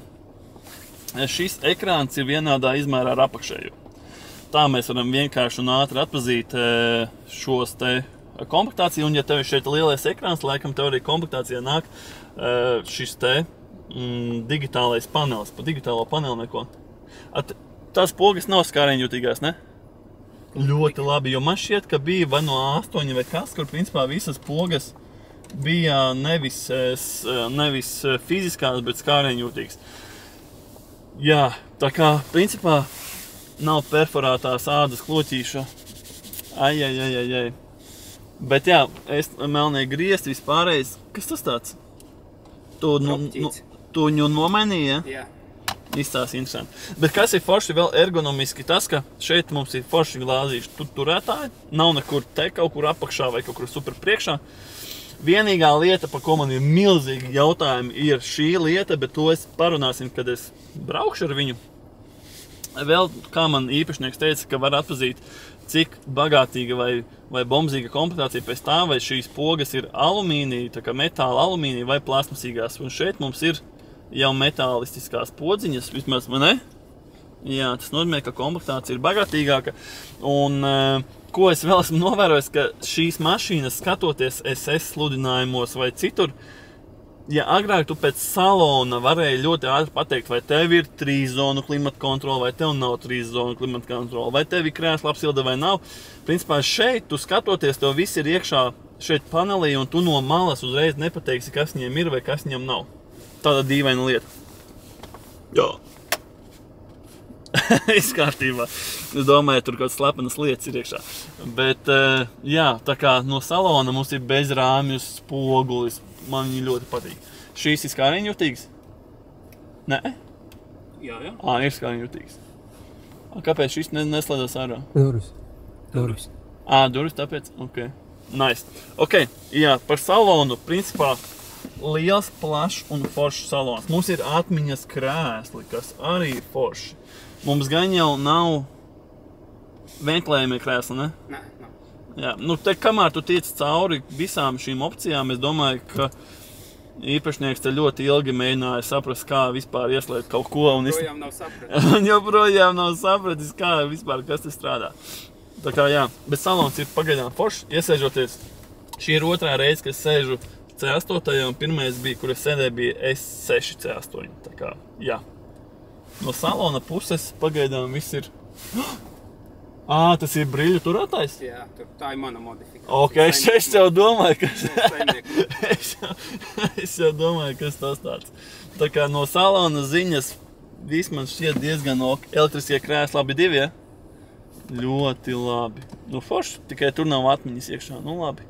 šis ekrāns ir vienādā izmērā ar apakšējo. Tā mēs varam vienkārši un ātri atpazīt šos te komplektāciju, un ja tev ir šeit lielais ekrāns, laikam tev arī komplektācijā nāk šis te digitālais panelis. Pa digitālo paneli neko. Tās pogas nav skārēņjūtīgās, ne? Ļoti labi, jo man šķiet, ka bija vai no 8 vai kas, kur principā visas pogas bija nevis fiziskās, bet skārēņjūtīgas. Jā, tā kā principā nav perforētās ādas kloķīša. Ai. Bet jā, melnie griezti vispārējais. Kas tas tāds? Tu viņu nomainīji, ja? Jā. Izstās interesanti. Bet kas ir forši vēl ergonomiski, tas, ka šeit mums ir forši glāzīšu turētāji, nav nekur te kaut kur apakšā vai kaut kur super priekšā. Vienīgā lieta, par ko man ir milzīgi jautājumi, ir šī lieta, bet to es parunāsim, kad es braukšu ar viņu. vēl, kā man īpašnieks teica, ka var atpazīt, cik bagātīga vai bombzīga komplektācija pēc tā, vai šīs pogas ir alumīnija, tā kā metāla alumīnija vai plasmasīgās. Un šeit mums ir jau metālistiskās podziņas, vismaz, vai ne? Jā, tas nozīmē, ka komplektācija ir bagātīgāka. Un ko es vēl esmu novērojis, ka šīs mašīnas, skatoties SS sludinājumos vai citur, ja agrāk tu pēc salona varēji ļoti ātri pateikt, vai tev ir 3 zonu klimata kontrola, vai tev nav 3 zonu klimata kontrola, vai tev ir krēsla apsilde vai nav. Principā šeit, tu skatoties, tev viss ir iekšā šeit panelī, un tu no malas uzreiz nepateiksi, kas viņiem ir vai kas viņiem nav. Tāda dīvaina lieta. Jā. Viss kārtībā. Es domāju, tur kaut slepenas lietas ir iekšā. Bet, jā, tā kā no salona mums ir bezrāmjus spogulis. Man viņi ļoti patīk. Šīs ir skāriņu jutīgas? Nē? Jā. Ir skāriņu jutīgas. Kāpēc šis neslēdās ārā? Durvis. Durvis, tāpēc? Ok. Nice. Ok, jā, par salonu, principā, liels, plašs un foršs salons. Mums ir atmiņas krēsli, kas arī ir forši. Mums gan jau nav ventilējumie krēsli, ne? Nē. Jā, te kamēr tu tiec cauri visām šīm opcijām, es domāju, ka īpašnieks te ļoti ilgi mēģināja saprast, kā vispār ieslēgt kaut ko. Joprojām nav sapratis, kā vispār kas te strādā. Tā kā jā, bet salons ir pagaidām foršs. Iesēžoties, šī ir otrā reize, kad es sēžu C8, un pirmais bija, kur es sēdēju, bija S6 C8. Tā kā, jā. No salona puses pagaidām viss ir... Tas ir brīļu turētājs? Jā, tā ir mana modifikācija. Ok, es jau domāju, kas tas tāds. Tā kā no salona ziņas vismaz šķiet diezgan ok. Elektriskie krēsli labi 2, ja? Ļoti labi. Forši, tikai tur nav atmiņas iekšā. Labi.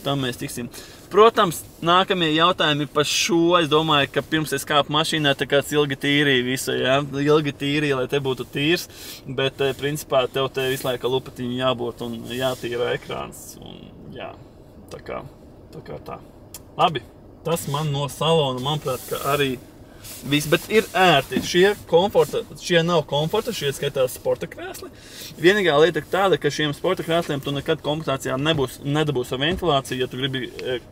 Tam mēs tiksim. Protams, nākamie jautājumi par šo. Es domāju, ka pirms es kāpu mašīnā, tā kāds ilgi tīrīja visu, ja? Ilgi tīrīja, lai te būtu tīrs, bet principā tev te visu laiku lupatiņu jābūt un jātīra ekrāns. Un, jā, tā kā tā. Labi, tas man no salona, manuprāt, ka arī viss, bet ir ērti. Šie nav komforta, šie skaitās sporta krēsli. Vienīgā lieta ir tāda, ka šiem sporta krēsliem tu nekad komplektācijā nedabūs ar ventilāciju. Ja tu gribi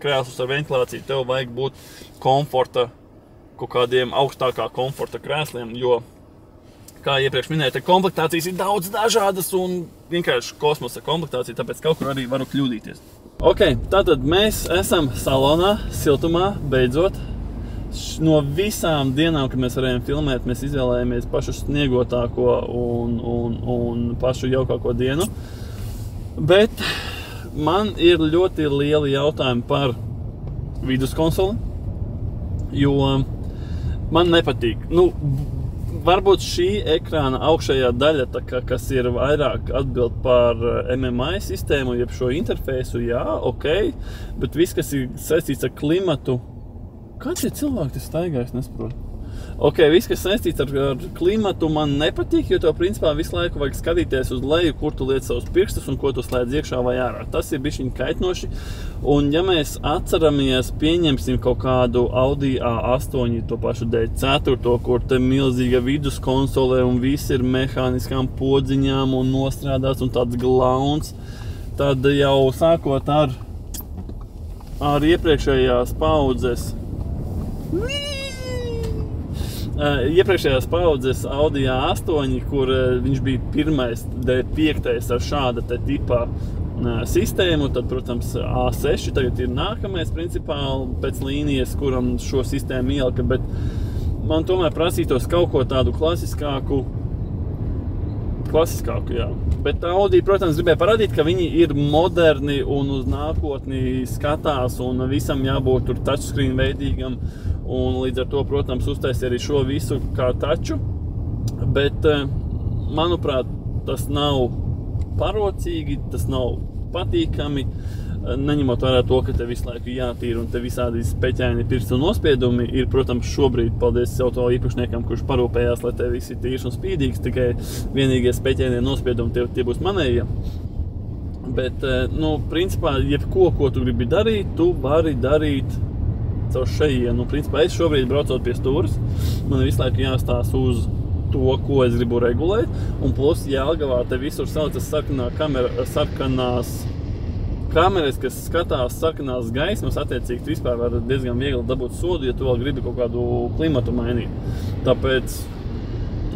krēslus ar ventilāciju, tev vajag būt komforta, kaut kādiem augstākā komforta krēsliem, jo, kā iepriekš minēju, komplektācijas ir daudz dažādas un vienkārši kosmosa komplektācija, tāpēc kaut kur arī varu kļūdīties. Ok, tātad mēs esam salonā, siltumā, beidzot. No visām dienām, kad mēs varējām filmēt, mēs izvēlējāmies pašu sniegotāko un pašu jaukāko dienu. Bet man ir ļoti lieli jautājumi par viduskonsoli, jo man nepatīk. Varbūt šī ekrāna augšējā daļa, kas ir vairāk atbild par MMI sistēmu, jeb šo interfeisu, jā, ok, bet viss, kas ir saistīts ar klimatu, kāds ir cilvēki, tas staigā, es nesaprotu. Ok, viss, kas saistīts ar klimatu, man nepatīk, jo tev principā visu laiku vajag skatīties uz leju, kur tu liec savus pirkstus un ko tu slēdz iekšā vai ārā. Tas ir bišķiņ kaitnoši. Un ja mēs atceramies, pieņemsim kaut kādu Audi A8, to pašu D4, kur te milzīga viduskonsole un viss ir mehāniskām podziņām un nostrādāts un tāds glauns, tad jau sākot ar iepriekšējās paudzes Audi A8, kur viņš bija pirmais D5 ar šāda te tipā sistēmu, tad, protams, A6 tagad ir nākamais principāli pēc līnijas, kuram šo sistēmu ielika, bet man tomēr prasītos kaut ko tādu klasiskāku, jā. Bet Audi, protams, gribēja parādīt, ka viņi ir moderni un uz nākotni skatās un visam jābūt tur touchscreen veidīgam un līdz ar to, protams, uztaisīja arī šo visu kā taču, bet, manuprāt, tas nav parocīgi, tas nav patīkami, neņemot vērā to, ka te visu laiku jātīra un te visādi speķaini pirkstu nospiedumi ir, protams, šobrīd, paldies auto īpašniekam, kurš parūpējās, lai te visi tīrs un spīdīgs, tikai vienīgie speķainie nospiedumi tie būs manējie. Bet, principā, jebko, ko tu gribi darīt, tu vari darīt caur šejienu. Principā, es šobrīd braucot pie stūras, man visu laiku jāstās uz to, ko es gribu regulēt, un plus Jelgavā te visur saucas sarkanās kameras, kas skatās sarkanās gaismas, attiecīgi tu vispār var diezgan viegli dabūt sodu, ja tu vēl gribi kaut kādu klimatu mainīt. Tāpēc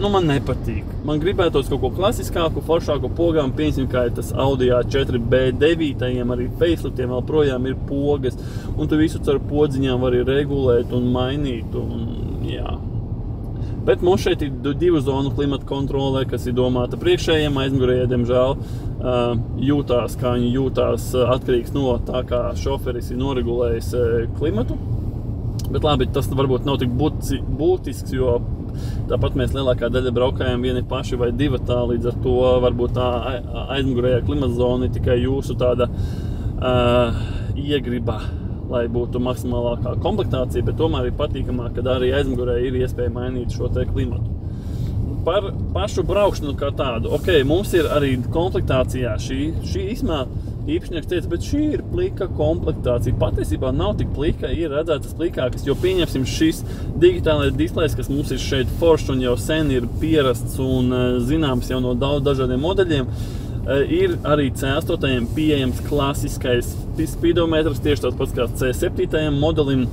man nepatīk. Man gribētos kaut ko klasiskāku, foršāku pogām, piemēram, kā ir tas Audi A4 B9, arī faceliftiem vēl projām ir pogas, un tu visu caur podziņām vari regulēt un mainīt, un jā. Bet mums šeit ir 2 zonu klimata kontrolē, kas ir domāta priekšējiem, aizmugurējiem, diemžēl, jūtās, kā viņi jūtās atkarīgs no tā, kā šoferis ir noregulējis klimatu. Bet labi, tas varbūt nav tik būtisks, jo tāpat mēs lielākā daļa braukājam vieni paši vai 2, līdz ar to varbūt tā aizmugurējā klimata zona ir tikai jūsu tāda iegriba, lai būtu maksimālākā komplektācija, bet tomēr ir patīkamāk, kad arī aizmugurē ir iespēja mainīt šo te klimatu. Par pašu braukšanu kā tādu. Ok, mums ir arī komplektācijā šī īsmā īpašnieks teica, bet šī ir plika komplektācija. Patiesībā nav tik plika, ir redzētas plikākas, jo pieņemsim šis digitālais displejs, kas mums ir šeit foršs un jau sen ir pierasts un zināms jau no daudz dažādiem modeļiem, ir arī C8 pieejams klasiskais speedometrs, tieši tāds pats kā C7 modelim.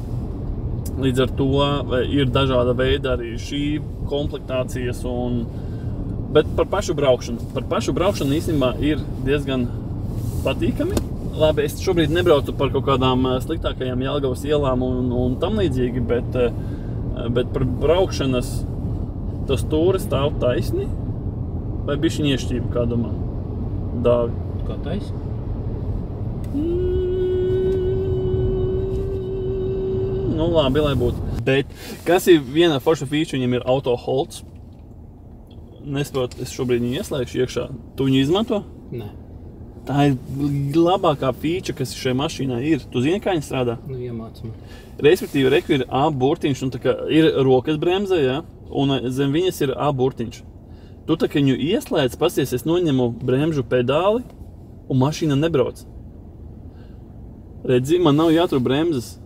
Līdz ar to ir dažāda veida arī šī komplektācijas bet par pašu braukšanu īstenībā ir diezgan patīkami. Labi, es šobrīd nebraucu par kaut kādām sliktākajām Jelgavas ielām un tam līdzīgi, bet par braukšanas tas stūri stāv taisni vai bišķiņ iešķība, kā domā? Dāvi. Kā taisni? Nu labi, lai būtu. Bet kas ir viena forša feature, viņam ir auto holds. Nesaprotu, es šobrīd viņu ieslēgšu iekšā. Tu viņu izmanto? Nē. Tā ir labākā feature, kas šai mašīnā ir. Tu zini, kā viņa strādā? Nu, iemāc man. Respektīvi, reku ir A burtiņš, un tā kā ir rokas bremze, ja? Un zem viņas ir A burtiņš. Tu tā kā viņu ieslēdz, pasies, es noņemu bremžu pedāli, un mašīna nebrauc. Redzi, man nav jātur bremzes.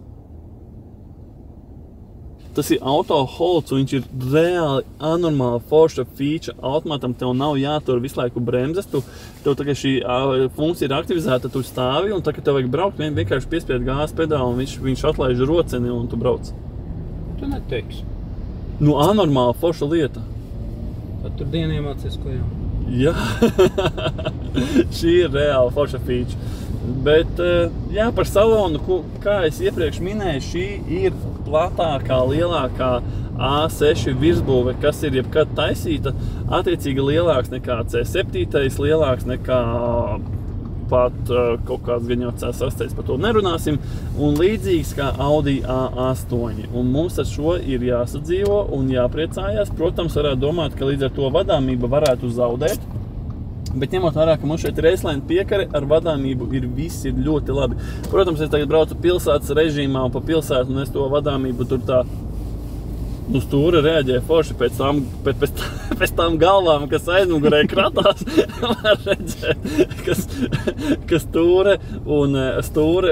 Tas ir auto holds, un viņš ir reāli anormāli forša feature. Automātam tev nav jātur visu laiku bremzes. Tev tā kā šī funkcija ir aktivizēta, tu stāvi, un tā kā tev vajag braukt, vienkārši piespied gāzes pedāli, un viņš atlaiž roceni, un tu brauc. Tu neteiksi. Nu, anormāli forša lieta. Tad tur dienu iemācies, ko jau. Jā, šī ir reāli forša feature. Bet, jā, par salonu, kā es iepriekš minēju, šī ir platākā, lielākā A6 virsbūve, kas ir jebkad taisīta, attiecīgi lielāks nekā C7, lielāks nekā pat kaut kāds gan jau C6, par to nerunāsim, un līdzīgs kā Audi A8. Un mums ar šo ir jāsadzīvo un jāpriecājās. Protams, varētu domāt, ka līdz ar to vadāmība varētu zaudēt. Bet ņemot vērā, ka mums šeit ir reislaina piekare, ar vadāmību viss ir ļoti labi. Protams, es tagad braucu pilsētas režīmā un pa pilsētu, un es to vadāmību tur tā stūra reaģē forši pēc tām galvām, kas aizmugurē kratās, var redzēt, ka stūre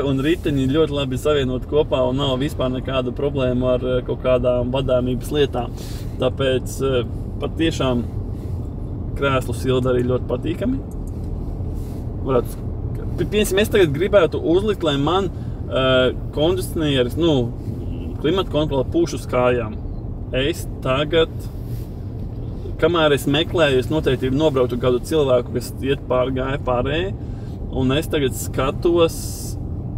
un riteņi ļoti labi savienot kopā un nav vispār nekādu problēmu ar kaut kādām vadāmības lietām. Tāpēc patiešām krēslu silda arī ļoti patīkami. Piemēram, es tagad gribētu uzlikt, lai man kondicionieris, klimata kontrole pūš uz kājām. Es tagad, kamēr es meklēju, es noteikti nobrauktu kādu cilvēku, kas gāja pārēji, un es tagad skatos,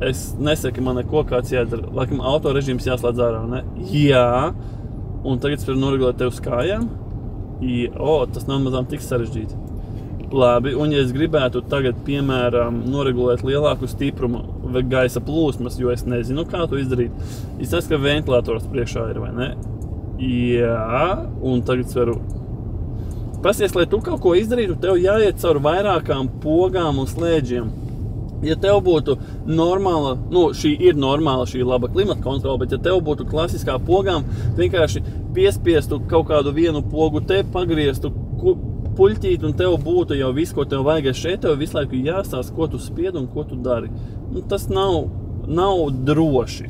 es nesaku, ka man neko kāds jādara. Laikam auto režīms jāslēdz ārā, ne? Jā, un tagad es varu noregulēt tev uz kājām. Tas nav mazām tik sarežģīti. Labi, un ja es gribētu tagad, piemēram, noregulēt lielāku stiprumu vai gaisa plūsmas, jo es nezinu, kā to izdarīt, es saku, ka ventilators priekšā ir, vai ne? Jā, un tagad es varu pasies, lai tu kaut ko izdarītu, tev jāiet caur vairākām pogām un slēdžiem. Ja tev būtu normāla, šī ir normāla, šī laba klimata kontrola, bet ja tev būtu klasiskā pogām, vienkārši piespiestu kaut kādu vienu pogu te, pagrieztu puļķīt, un tev būtu jau viss, ko tev vajag. Šeit tev visu laiku jāstāst, ko tu spied un ko tu dari. Tas nav droši.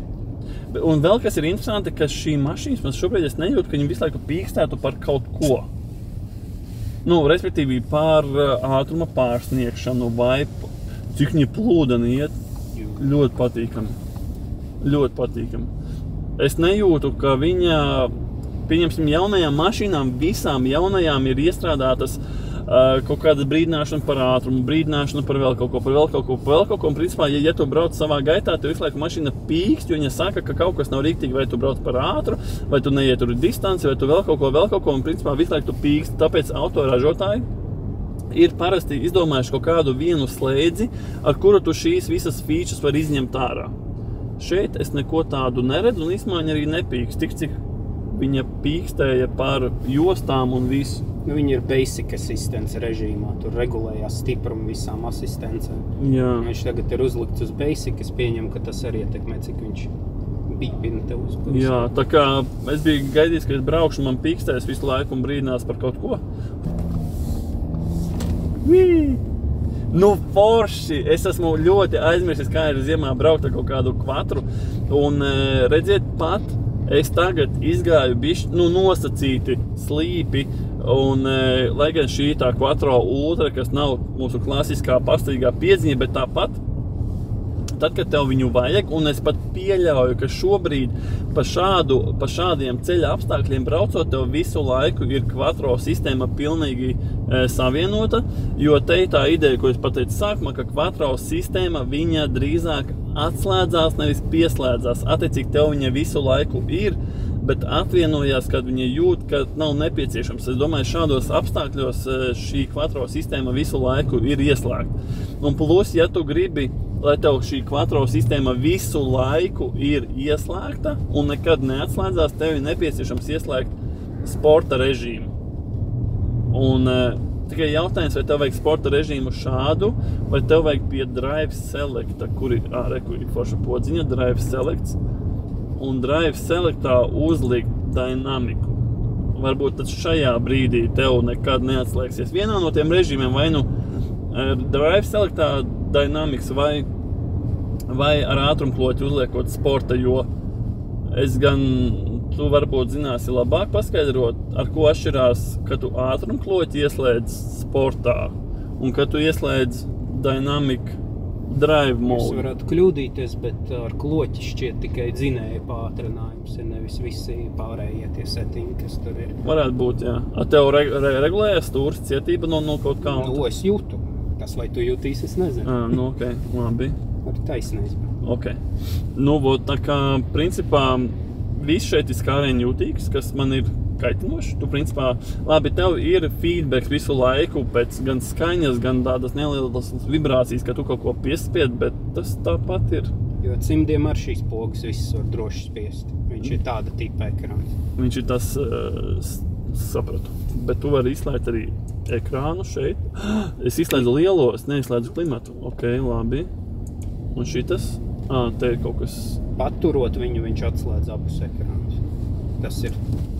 Un vēl kas ir interesanti, ka šī mašīnas, man šobrīd es nejūtu, ka viņi visu laiku pīkstētu par kaut ko. Nu, respektīvi par ātruma pārsniegšanu vai cik viņa plūdeni iet, ļoti patīkami. Ļoti patīkami. Es nejūtu, ka viņa, pieņemsim, jaunajām mašīnām, visām jaunajām ir iestrādātas kaut kāda brīdināšana par ātrumu, brīdināšana par vēl kaut ko. Un principā, ja tu brauc savā gaitā, tev visu laiku mašīna pīkst, jo viņa saka, ka kaut kas nav rīktīgi, vai tu brauc par ātru, vai tu neieturi distanci, vai tu vēl kaut ko, un principā visu laiku tu pīkst. Tāpēc autoražotāji ir parasti izdomājuši kaut kādu vienu slēdzi, ar kuru tu šīs visas features var izņemt ārā. Šeit es neko tādu neredzu, un īstenībā arī nepīkst, tik cik viņa pīkstēja par jostām un visu. Nu, viņa ir basic assistance režīmā, tur regulējās stiprumu visām asistencēm. Jā. Viņš tagad ir uzlikts uz basic, es pieņemu, ka tas arī ietekmē, cik viņš bīpina tev uz pusi. Jā, tā kā es biju gaidījis, ka es braukšu, man pīkstēs visu laiku un brīdinās par kaut ko. Vii! Nu, forši! Es esmu ļoti aizmirsis, kā ir ziemā braukt ar kaut kādu kvatru. Un redziet, pat es tagad izgāju nosacīti slīpi. Un, lai gan šī tā Quattro Ultra, kas nav mūsu klasiskā pastāvīgā piedziņa, bet tāpat, tad, kad tev viņu vajag, un es pat pieļauju, ka šobrīd pa šādiem ceļa apstākļiem braucot, tev visu laiku ir Quattro sistēma pilnīgi savienota, jo te ir tā ideja, ko es pateicu sākumā, ka Quattro sistēma viņa drīzāk atslēdzās, nevis pieslēdzās. Attiecīgi tev viņa visu laiku ir, bet atvienojās, kad viņa jūt, ka nav nepieciešams. Es domāju, šādos apstākļos šī Quattro sistēma visu laiku ir ieslēgta. Un plus, ja tu gribi, lai tev šī Quattro sistēma visu laiku ir ieslēgta un nekad neatslēdzās, tev ir nepieciešams ieslēgt sporta režīmu. Un tikai jautājums, vai tev vajag sporta režīmu šādu, vai tev vajag pie Drive Selecta, kur ir forša podziņa, Drive Selects, un Drive Selectā uzlikt dinamiku. Varbūt tad šajā brīdī tev nekad neatslēgsies vienā no tiem režīmiem, vai nu Drive Selectā Dynamics vai ar ātrumkloķi uzliekot sporta, jo tu varbūt zināsi labāk paskaidrot, ar ko atšķirās, ka tu ātrumkloķi ieslēdz sportā un ka tu ieslēdz Dynamic Drive mode. Jūs varētu kļūdīties, bet ar kloķi šķiet tikai dzinēja pātrinājums, ir nevis visi pārējie tie settingi, kas tur ir. Varētu būt, jā. A tev regulējas stūrs cietība no kaut kā? Nu, es jūtu. Tas, vai tu jūtīsi, es nezinu. Nu, ok, labi. Ar taisnība. Ok. Nu, tā kā, principā, viss šeit ir skārēni jūtīgs, kas man ir kaitinoši. Tu, principā, labi, tev ir feedbacks visu laiku pēc gan skaņas, gan tādas nelielas vibrācijas, ka tu kaut ko piespied, bet tas tāpat ir. Jo cimdiem ar šīs pogas visas var droši spiest. Viņš ir tāda tipa ekrāns. Viņš ir tas, sapratu. Bet tu vari izslēgt arī ekrānu šeit. Es izslēdzu lielo, es neizslēdzu klimatu. Ok, labi. Un šitas? Te ir kaut kas. Paturot viņu, viņš atslēdz abus ekrānus. Tas ir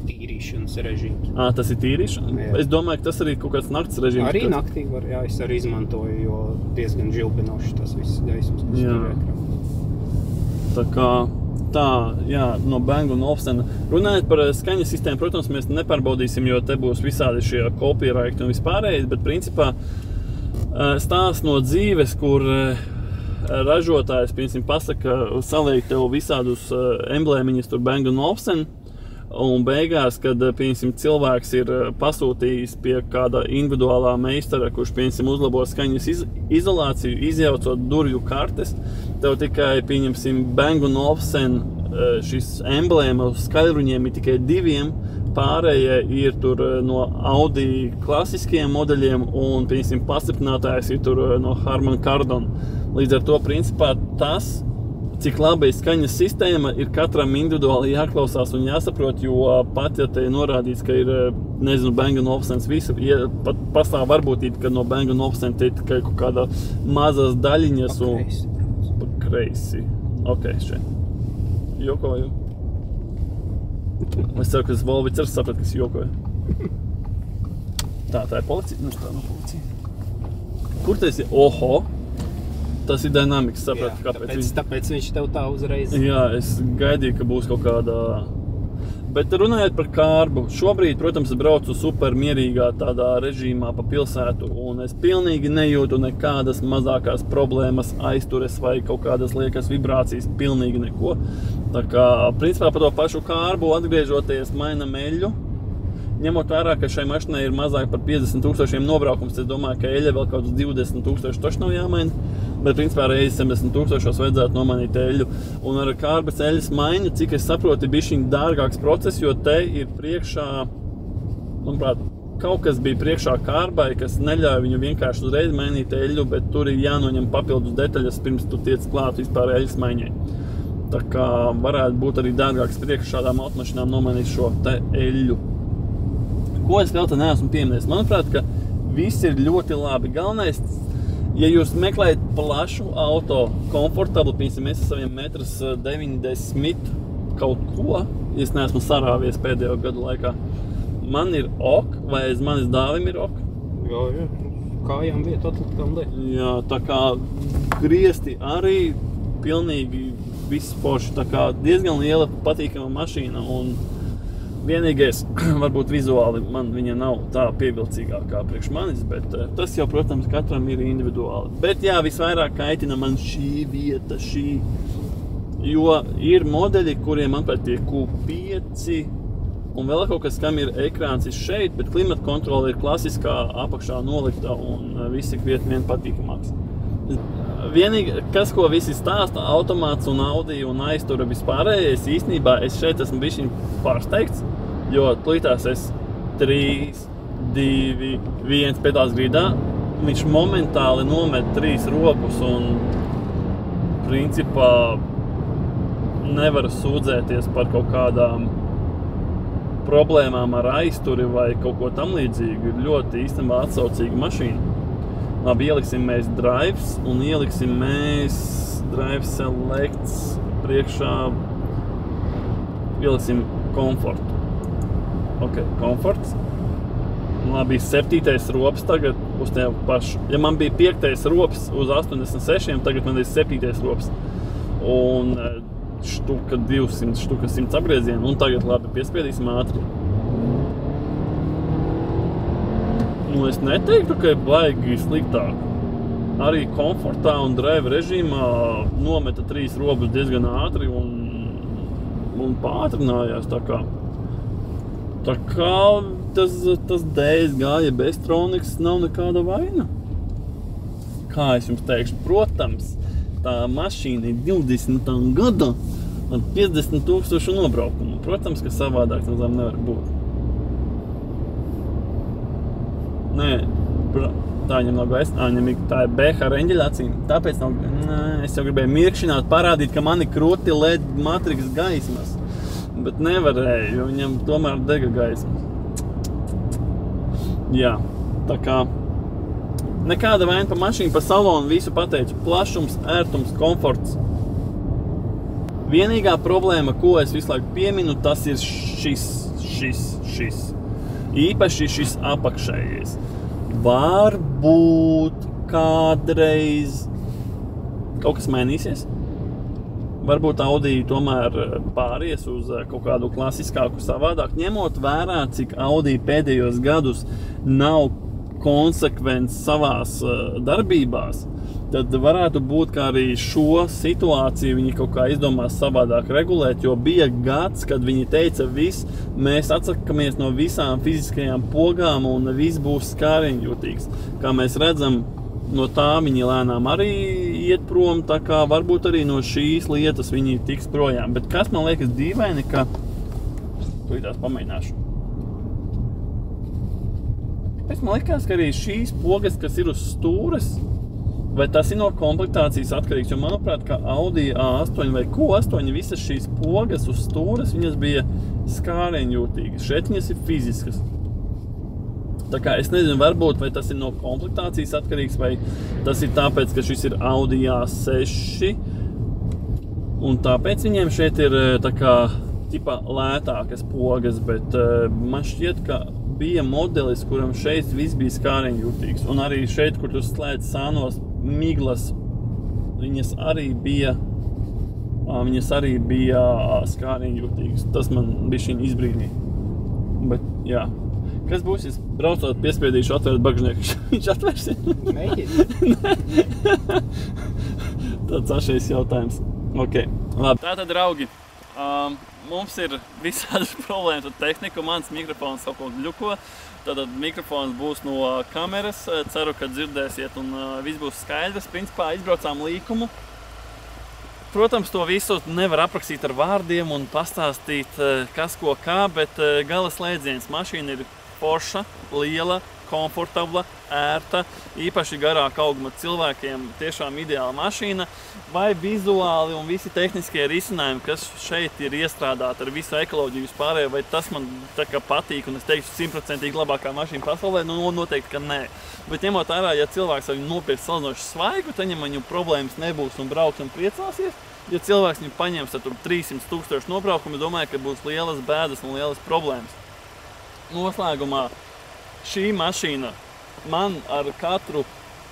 tīrīšanas režīms. Tas ir tīrīšana? Jā. Es domāju, ka tas arī kaut kāds nakts režīms. Arī naktī var, jā, es arī izmantoju, jo diezgan žilbinoši tas viss gaismas, kas tur ekrāns. Tā kā no Bang & Olufsen. Runājot par skaņas sistēmu, protams, mēs nepārbaudīsim, jo te būs visādi šie copyrighti un vispārējais, bet principā stāsts no dzīves, kur ražotājs, piemēram, pasaka, saliek tev visādus emblēmiņus tur Bang & Olufsen, un beigās, kad, piemēram, cilvēks ir pasūtījis pie kāda individuālā meistara, kurš, piemēram, uzlabo skaņas izolāciju, izjaucot durvju kartes, tev tikai, piemēram, Bang & Olufsen šis emblēma uz skaļruņiem ir tikai 2, pārējie ir tur no Audi klasiskiem modeļiem un, piemēram, pastiprinātājs ir tur no Harman Kardon. Līdz ar to, principā, tas, cik laba ir skaņas sistēma, ir katram individuāli jāklausās un jāsaprot, jo pat, ja te ir norādīts, ka ir, nezinu, Bang & Olufsens visu, pat pastāv varbūtība, ka no Bang & Olufsen te ir tikai kaut kāda mazas daļiņas Pa kreisi. Ok, šeit. Jokoju. Es ceru, ka tas Volvits arī saprat, kas jokoju. Tā ir policija? Nu, tā nav policija. Kur tas ir? Oho! Tas ir Dynamics, sapratu, kāpēc. Tāpēc viņš tev tā uzreiz... Jā, es gaidīju, ka būs kaut kāda... Bet runājot par kārbu, šobrīd, protams, es braucu super mierīgā tādā režīmā pa pilsētu, un es pilnīgi nejūtu nekādas mazākās problēmas, aiztures vai kaut kādas liekas vibrācijas, pilnīgi neko. Tā kā, principā, par to pašu kārbu atgriežoties mainam eļļu. Ņemot vērā, ka šai mašinai ir mazāk par 50 000 nobraukums, es domāju, ka eļļa vēl kaut 20 000 taču nav jāmaina. Bet, principā, reizi 70 000 vajadzētu nomainīt eļļu. Un ar kārbas eļļas maiņu, cik es saprotu, ir bišķiņ dārgāks process, jo te ir priekšā, manuprāt, kaut kas bija priekšā kārbai, kas neļauj viņu vienkārši uzreiz mainīt eļļu, bet tur ir jānoņem papildus detaļas, pirms tu tiec klāt vispār eļļas maiņai. Tā kā varētu būt arī dārgāks priekš šādām automašīnām nomainīt šo te eļļu. Ko es vēl te neesmu pieminējis? Manuprāt, ka viss ir ļoti labi. Galvenais, ja jūs meklējat plašu auto, komfortablu, piemēram, es ar saviem 1,90 m kaut ko, ja es neesmu sarāvies pēdējo gadu laikā, man ir ok, vai aiz manis dāvim ir ok? Jā. Kājām vieta atliktām liek. Jā, tā kā griesti arī pilnīgi viss forši. Tā kā diezgan liela patīkama mašīna un vienīgais, varbūt vizuāli man viņa nav tā pievilcīgākā priekš manis, bet tas jau, protams, katram ir individuāli. Bet jā, visvairāk kaitina man šī vieta, jo ir modeļi, kuriem, manuprāt, tie Q5 un vēl kaut kas, kam ir ekrāns ir šeit, bet klimata kontrole ir klasiskā apakšā nolikta un visi krietni vien patīkamāks. Vienīgi, kas, ko visi stāsta, automāts un Audi un aiztura vispārējais, īstenībā es šeit esmu bišķiņ pārsteigts, jo tūlītās es 3, 2, 1 pedāls grīdā, viņš momentāli nomet 3 robus un principā nevar sūdzēties par kaut kādām problēmām ar aizturi vai kaut ko tam līdzīgu. Ir ļoti īstenībā atsaucīga mašīna. Labi, ieliksim mēs drives un ieliksim mēs drive selects priekšā, ieliksim komfortu. Ok, komforts. Labi, 7. rops tagad uz tev pašu. Ja man bija 5. rops uz 86, tagad man ir 7. rops. Un štuka 200, štuka 100 apgriezienu. Un tagad labi, piespiedīsim ātri. Nu, es neteiktu, ka ir baigi sliktāk. Arī komfortā un drive režīmā nometa 3 robus diezgan ātri un pātrinājās. Tā kā tas DSG, ja Bestronics nav nekāda vaina. Kā es jums teikšu, protams, tā mašīna ir 20. gada ar 50 000 nobraukumu. Protams, ka savādāk nevar būt. Nē, tā viņam nav gaisa, tā ir BH reņģeļa acīm, tāpēc nav, es jau gribēju mirkšināt, parādīt, ka man ir krūti LED matriks gaismas, bet nevarēju, jo viņam tomēr dega gaismas. Jā, tā kā nekāda vaina pa mašīnu, pa salonu, visu pateicu, plašums, ērtums, komforts. Vienīgā problēma, ko es visu laiku pieminu, tas ir šis. Īpaši šis apakšējais. Varbūt kādreiz kaut kas mainīsies. Varbūt Audi tomēr pāries uz kaut kādu klasiskāku savādāk. Ņemot vērā, cik Audi pēdējos gadus nav konsekvents savās darbībās, tad varētu būt, ka arī šo situāciju viņi kaut kā izdomās savādāk regulēt, jo bija gads, kad viņi teica, mēs atsakamies no visām fiziskajām pogām un viss būs skāriņjūtīgs. Kā mēs redzam, no tā viņi lēnām arī iet prom, tā kā varbūt arī no šīs lietas viņi tiks projām. Bet kas man liekas dīvaini, ka tūlītās pamēģināšu. Pēc man liekas, ka arī šīs pogas, kas ir uz stūres, vai tas ir no komplektācijas atkarīgs, jo manuprāt, ka Audi A8 vai Q8 visas šīs pogas uz stūres, viņas bija skārienjūtīgas. Šeit viņas ir fiziskas. Tā kā es nezinu, varbūt, vai tas ir no komplektācijas atkarīgs, vai tas ir tāpēc, ka šis ir Audi A6, un tāpēc viņiem šeit ir tā kā ķipa lētākas pogas, bet man šķiet, ka bija modelis, kuram šeit viss bija skārienjūtīgs. Un arī šeit, kur tu slēdz sānos miglas, viņas arī bija viņas arī bija skārīgi jūtīgas. Tas man bišķiņ izbrīnīja. Bet, jā. Kas būs, ja braucot piespiedīšu atvērt bagžnieku? Viņš atvērsi? Mēģini. Tāds ašais jautājums. Ok, labi. Tātad, draugi, mums ir visādas problēmas ar tehniku. Mans mikrofons kaut ko gļuko. Tātad mikrofons būs no kameras. Ceru, ka dzirdēsiet un viss būs skaidrs. Principā izbraucām līkumu. Protams, to visu nevar aprakstīt ar vārdiem un pastāstīt, kas ko kā, bet gala slēdziens mašīna ir forša, liela, komfortabla, ērta, īpaši garāka auguma cilvēkiem, tiešām ideāla mašīna, vai vizuāli un visi tehniskie risinājumi, kas šeit ir iestrādāti ar visu ekoloģiju vispārējo, vai tas man tā kā patīk un es teikšu 100% labākā mašīna pasaulē, nu noteikti, ka nē. Bet ņemot vērā, ja cilvēks viņu nopirks salīdzinoši svaigu, tad viņam problēmas nebūs un brauks un priecāsies. Ja cilvēks viņu paņems ar 300 000 nobraukumu, domāju, ka būs lielas bēdas un lielas problēmas. Noslēgumā šī mašīna man ar katru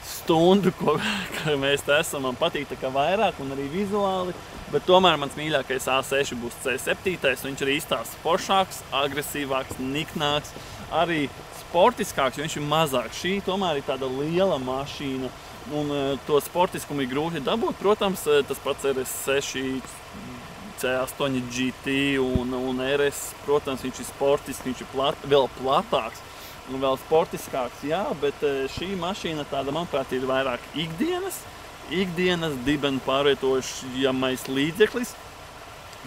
stundu, ko mēs te esam, man patīk tā kā vairāk un arī vizuāli, bet tomēr mans mīļākais A6 būs C7, viņš ir īstās foršāks, agresīvāks, niknāks, arī sportiskāks, jo viņš ir mazāks. Šī tomēr ir tāda liela mašīna un to sportiskumu ir grūti dabūt. Protams, tas pats RS6, C8 GT un RS, protams, viņš ir sportisks, viņš ir vēl platāks un vēl sportiskāks, jā, bet šī mašīna tāda, manuprāt, ir vairāk ikdienas dibenu pārvietojušamais līdzeklis.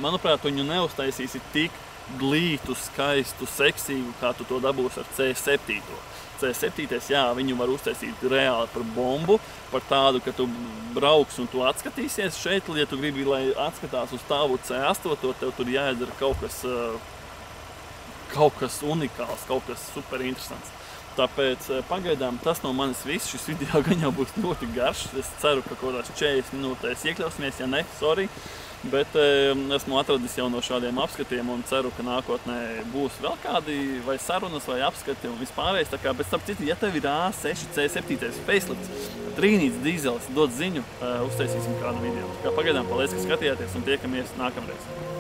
Manuprāt, viņu neuztaisīsi tik glītu, skaistu, seksīgu, kā tu to dabūsi ar C7. C7, jā, viņu var uztaisīt reāli par bombu, par tādu, ka tu brauks un tu atskatīsies. Šeit, ja tu gribi, lai atskatās uz tavu C8, tev tur jāizdara kaut kas unikāls, kaut kas super interesants. Tāpēc pagaidām tas no manis viss. Šis video gan jau būs ļoti garš. Es ceru, ka kaut kādās 40 minūtēs iekļausimies, ja ne, sorry. Bet esmu atradis jau no šādiem apskatiem un ceru, ka nākotnē būs vēl kādi vai sarunas vai apskati un vispārējais. Tā kā, bet starp citu, ja tev ir A6 C7 facelifts, trīnīts dīzelis, dod ziņu, uztaisīsim kādu video. Tā kā pagaidām paldies, ka skatījāties un tiekamies nākamreiz.